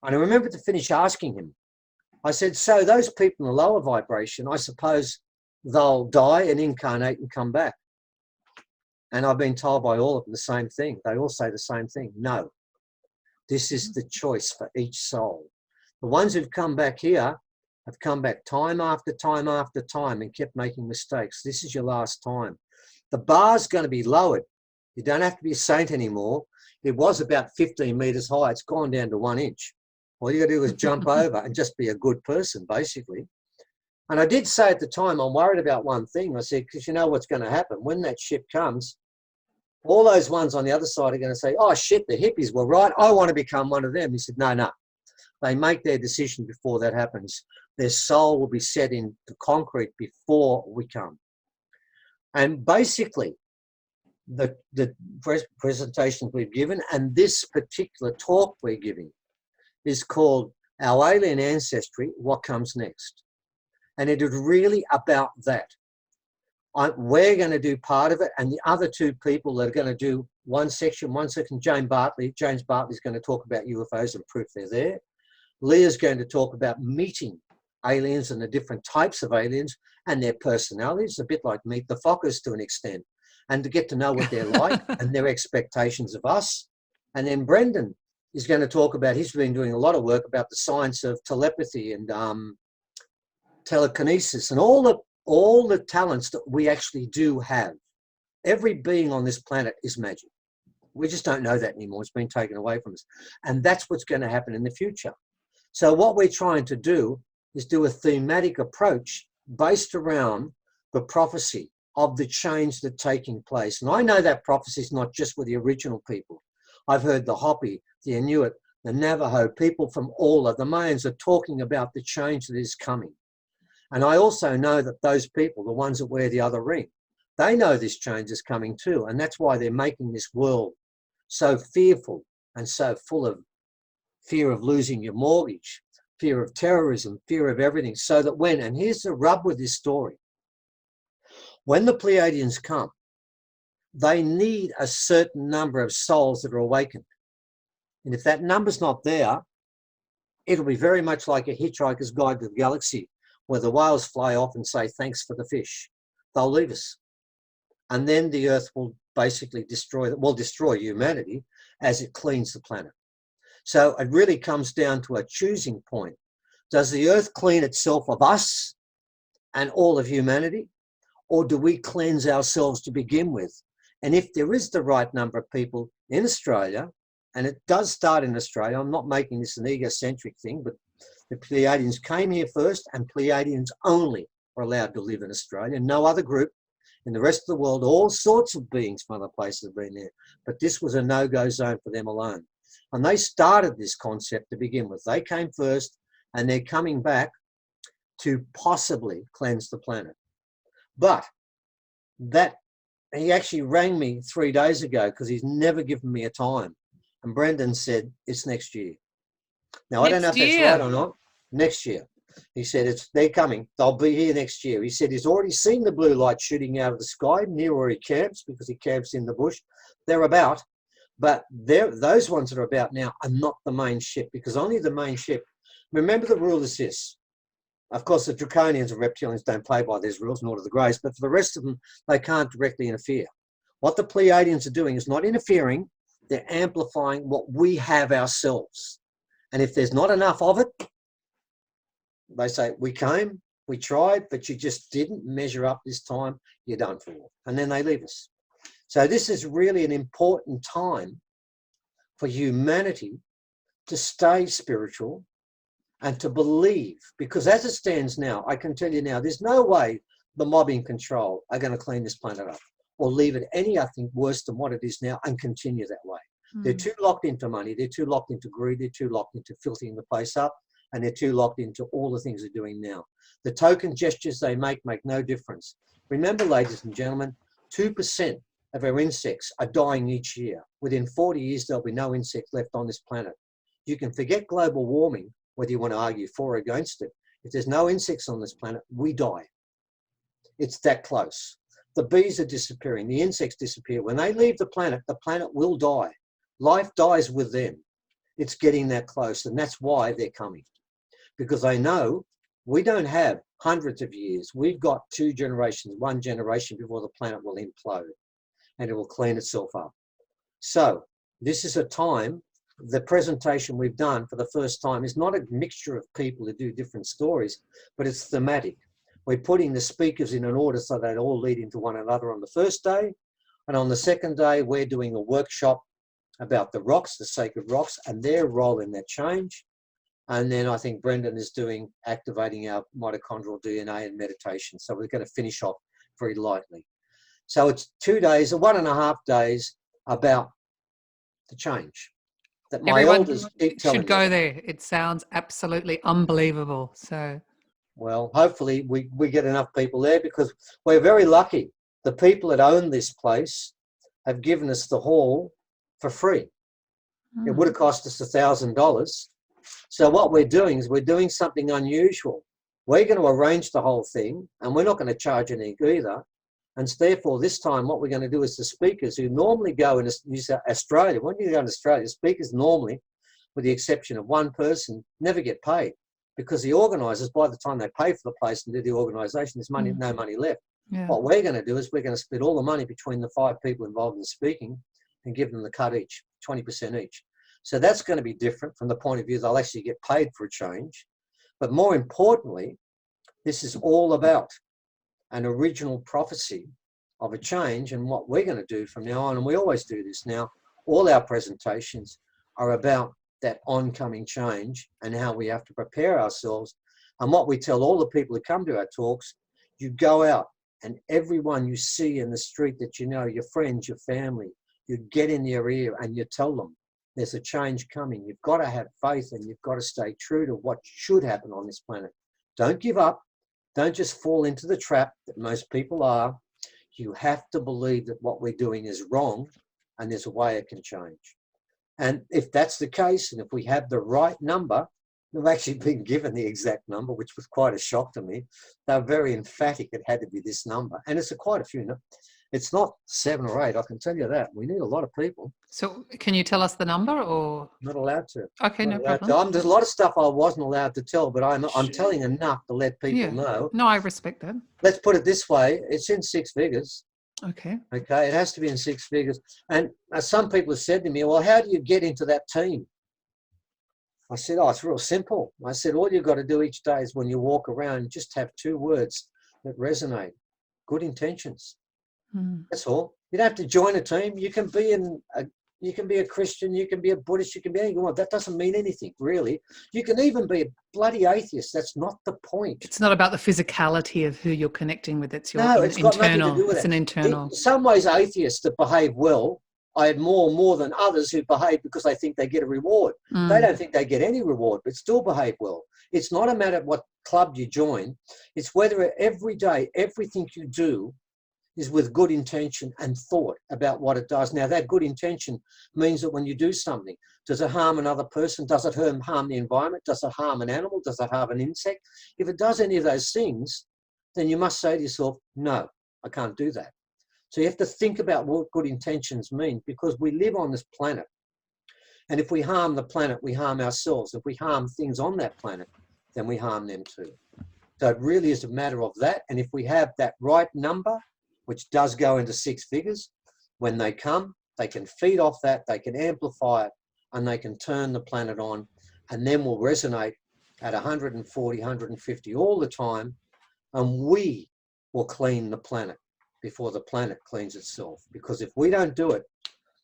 Speaker 2: And I remember to finish asking him, I said, so those people in the lower vibration, I suppose they'll die and incarnate and come back. And I've been told by all of them the same thing. They all say the same thing. No, this is the choice for each soul. The ones who've come back here have come back time after time after time and kept making mistakes. This is your last time. The bar's going to be lowered. You don't have to be a saint anymore. It was about 15 meters high. It's gone down to 1 inch. All you got to do is jump over and just be a good person, basically. And I did say at the time, I'm worried about one thing. I said, because you know what's going to happen. When that ship comes, all those ones on the other side are going to say, oh, shit, the hippies were right. I want to become one of them. He said, no. They make their decision before that happens. Their soul will be set into concrete before we come. And basically, the presentations we've given and this particular talk we're giving is called Our Alien Ancestry, What Comes Next? And it is really about that. We're going to do part of it, and the other 2 people that are going to do one section, James Bartley's going to talk about UFOs and proof they're there. Leah's going to talk about meeting aliens and the different types of aliens and their personalities, a bit like Meet the Fockers to an extent, and to get to know what they're like and their expectations of us. And then Brendan is going to talk about, he's been doing a lot of work about the science of telepathy and telekinesis and all the talents that we actually do have. Every being on this planet is magic. We just don't know that anymore. It's been taken away from us. And that's what's going to happen in the future. So what we're trying to do is do a thematic approach based around the prophecy of the change that's taking place. And I know that prophecy is not just with the original people. I've heard the Hopi, the Inuit, the Navajo, people from all of the Mayans are talking about the change that is coming. And I also know that those people, the ones that wear the other ring, they know this change is coming too. And that's why they're making this world so fearful and so full of fear of losing your mortgage, fear of terrorism, fear of everything. So that and here's the rub with this story, when the Pleiadians come, they need a certain number of souls that are awakened. And if that number's not there, it'll be very much like a Hitchhiker's Guide to the Galaxy, where the whales fly off and say, thanks for the fish. They'll leave us. And then the earth will basically destroy humanity as it cleans the planet. So it really comes down to a choosing point. Does the earth clean itself of us and all of humanity? Or do we cleanse ourselves to begin with? And if there is the right number of people in Australia, and it does start in Australia, I'm not making this an egocentric thing, but the Pleiadians came here first, and Pleiadians only are allowed to live in Australia. No other group In the rest of the world, all sorts of beings from other places have been there. But this was a no-go zone for them alone. And they started this concept to begin with. They came first, and they're coming back to possibly cleanse the planet. But that, he actually rang me 3 days ago because he's never given me a time. And Brendan said, it's next year. Now, I don't know if that's right or not. Next year. He said, they're coming. They'll be here next year. He said he's already seen the blue light shooting out of the sky near where he camps, because he camps in the bush. They're about. But those ones that are about now are not the main ship, because only the main ship. Remember, the rule is this. Of course, the Draconians and reptilians don't play by these rules, nor do the Greys, but for the rest of them, they can't directly interfere. What the Pleiadians are doing is not interfering. They're amplifying what we have ourselves. And if there's not enough of it, they say, we came, we tried, but you just didn't measure up this time, you're done for. And then they leave us. So this is really an important time for humanity to stay spiritual and to believe, because as it stands now, I can tell you now, there's no way the mob in control are going to clean this planet up or leave it anything worse than what it is now and continue that way. They're too locked into money, they're too locked into greed, they're too locked into filthying the place up, and they're too locked into all the things they're doing now. The token gestures they make no difference. Remember, ladies and gentlemen, 2% of our insects are dying each year. Within 40 years, there'll be no insects left on this planet. You can forget global warming, whether you want to argue for or against it. If there's no insects on this planet, we die. It's that close. The bees are disappearing. The insects disappear. When they leave the planet will die. Life dies with them. It's getting that close, and that's why they're coming. Because they know we don't have hundreds of years. We've got 2 generations, 1 generation before the planet will implode, and it will clean itself up. So this is a time, the presentation we've done for the first time is not a mixture of people who do different stories, but it's thematic. We're putting the speakers in an order so they all lead into one another on the first day. And on the second day, we're doing a workshop about the rocks, the sacred rocks, and their role in that change. And then I think Brendan is doing activating our mitochondrial DNA and meditation. So we're going to finish off very lightly. So it's 2 days, or 1.5 days, about the change that my
Speaker 1: Everyone
Speaker 2: elders keep telling
Speaker 1: should go
Speaker 2: me.
Speaker 1: there. It sounds absolutely unbelievable. So,
Speaker 2: well, hopefully we get enough people there, because we're very lucky. The people that own this place have given us the hall for free. It would have cost us $1,000. So what we're doing is we're doing something unusual. We're going to arrange the whole thing, and we're not going to charge any either. And therefore, this time, what we're going to do is the speakers who normally go in Australia, when you go in Australia, speakers normally, with the exception of one person, never get paid, because the organisers, by the time they pay for the place and do the organisation, there's no money left.
Speaker 1: yeah.
Speaker 2: What we're going to do is we're going to split all the money between the 5 people involved in speaking and give them the cut each, 20% each. So that's going to be different from the point of view they'll actually get paid for a change. But more importantly, this is all about an original prophecy of a change and what we're going to do from now on. And we always do this now. All our presentations are about that oncoming change and how we have to prepare ourselves. And what we tell all the people who come to our talks, you go out and everyone you see in the street that you know, your friends, your family, you get in their ear and you tell them there's a change coming. You've got to have faith and you've got to stay true to what should happen on this planet. Don't give up. Don't just fall into the trap that most people are. You have to believe that what we're doing is wrong and there's a way it can change. And if that's the case, and if we have the right number, we've actually been given the exact number, which was quite a shock to me. They're very emphatic it had to be this number. And it's quite a few. It's not 7 or 8, I can tell you that. We need a lot of people.
Speaker 1: So can you tell us the number, or?
Speaker 2: Not allowed to.
Speaker 1: Okay, no problem.
Speaker 2: There's a lot of stuff I wasn't allowed to tell, but I'm telling enough to let people know.
Speaker 1: No, I respect that.
Speaker 2: Let's put it this way. It's in 6 figures.
Speaker 1: Okay.
Speaker 2: Okay, it has to be in 6 figures. And some people have said to me, well, how do you get into that team? I said, oh, it's real simple. I said, all you've got to do each day is when you walk around, just have 2 words that resonate. Good intentions. That's all. You don't have to join a team. You can be in You can be a Christian, you can be a Buddhist, you can be anything you want. That doesn't mean anything, really. You can even be a bloody atheist. That's not the point.
Speaker 1: It's not about the physicality of who you're connecting with. It's your
Speaker 2: it's got nothing to
Speaker 1: internal.
Speaker 2: do with
Speaker 1: It's
Speaker 2: it.
Speaker 1: an internal.
Speaker 2: In some ways, atheists that behave well, I admire more than others who behave because they think they get a reward. They don't think they get any reward, but still behave well. It's not a matter of what club you join. It's whether every day, everything you do is with good intention and thought about what it does. Now, that good intention means that when you do something, does it harm another person? Does it harm the environment? Does it harm an animal? Does it harm an insect? If it does any of those things, then you must say to yourself, no, I can't do that. So you have to think about what good intentions mean, because we live on this planet. And if we harm the planet, we harm ourselves. If we harm things on that planet, then we harm them too. So it really is a matter of that. And if we have that right number, which does go into 6 figures, when they come, they can feed off that, they can amplify it, and they can turn the planet on, and then we'll resonate at 140, 150 all the time, and we will clean the planet before the planet cleans itself. Because if we don't do it,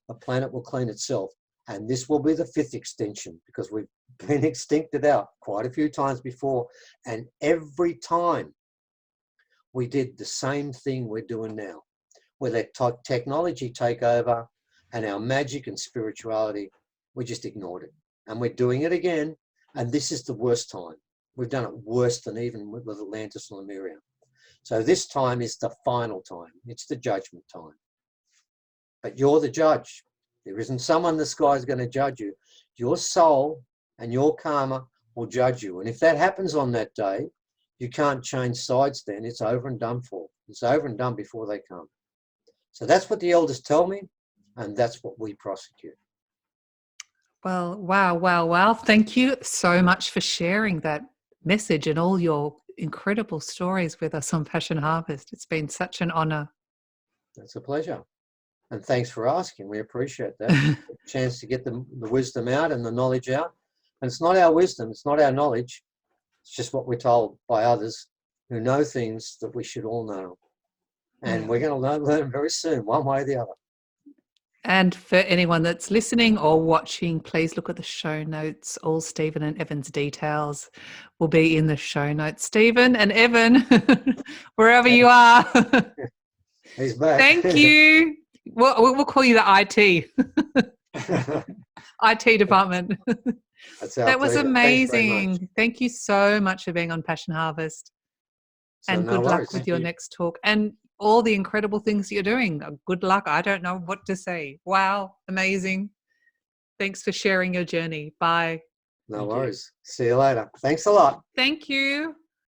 Speaker 2: the planet will clean itself. And this will be the 5th extinction, because we've been extincted out quite a few times before, and every time we did the same thing we're doing now. We let technology take over, and our magic and spirituality, we just ignored it. And we're doing it again, and this is the worst time. We've done it worse than even with Atlantis and Lemuria. So this time is the final time. It's the judgment time. But you're the judge. There isn't someone in the sky is going to judge you. Your soul and your karma will judge you. And if that happens on that day, you can't change sides then. It's over and done for. It's over and done before they come. So that's what the elders tell me, and that's what we prosecute.
Speaker 1: Well, wow. Thank you so much for sharing that message and all your incredible stories with us on Passion Harvest. It's been such an honor.
Speaker 2: It's a pleasure. And thanks for asking. We appreciate that. A chance to get the wisdom out and the knowledge out. And it's not our wisdom, it's not our knowledge. It's just what we're told by others who know things that we should all know. And we're going to learn very soon, one way or the other.
Speaker 1: And for anyone that's listening or watching, please look at the show notes. All Stephen and Evan's details will be in the show notes. Stephen and Evan, wherever you are.
Speaker 2: He's back.
Speaker 1: Thank you. We'll call you the IT. IT department. That was amazing. Thank you so much for being on Passion Harvest.
Speaker 2: So
Speaker 1: and good luck with your next talk and all the incredible things you're doing. Good luck. I don't know what to say. Wow. Amazing. Thanks for sharing your journey. Bye.
Speaker 2: No worries. See you later. Thanks a lot.
Speaker 1: Thank you.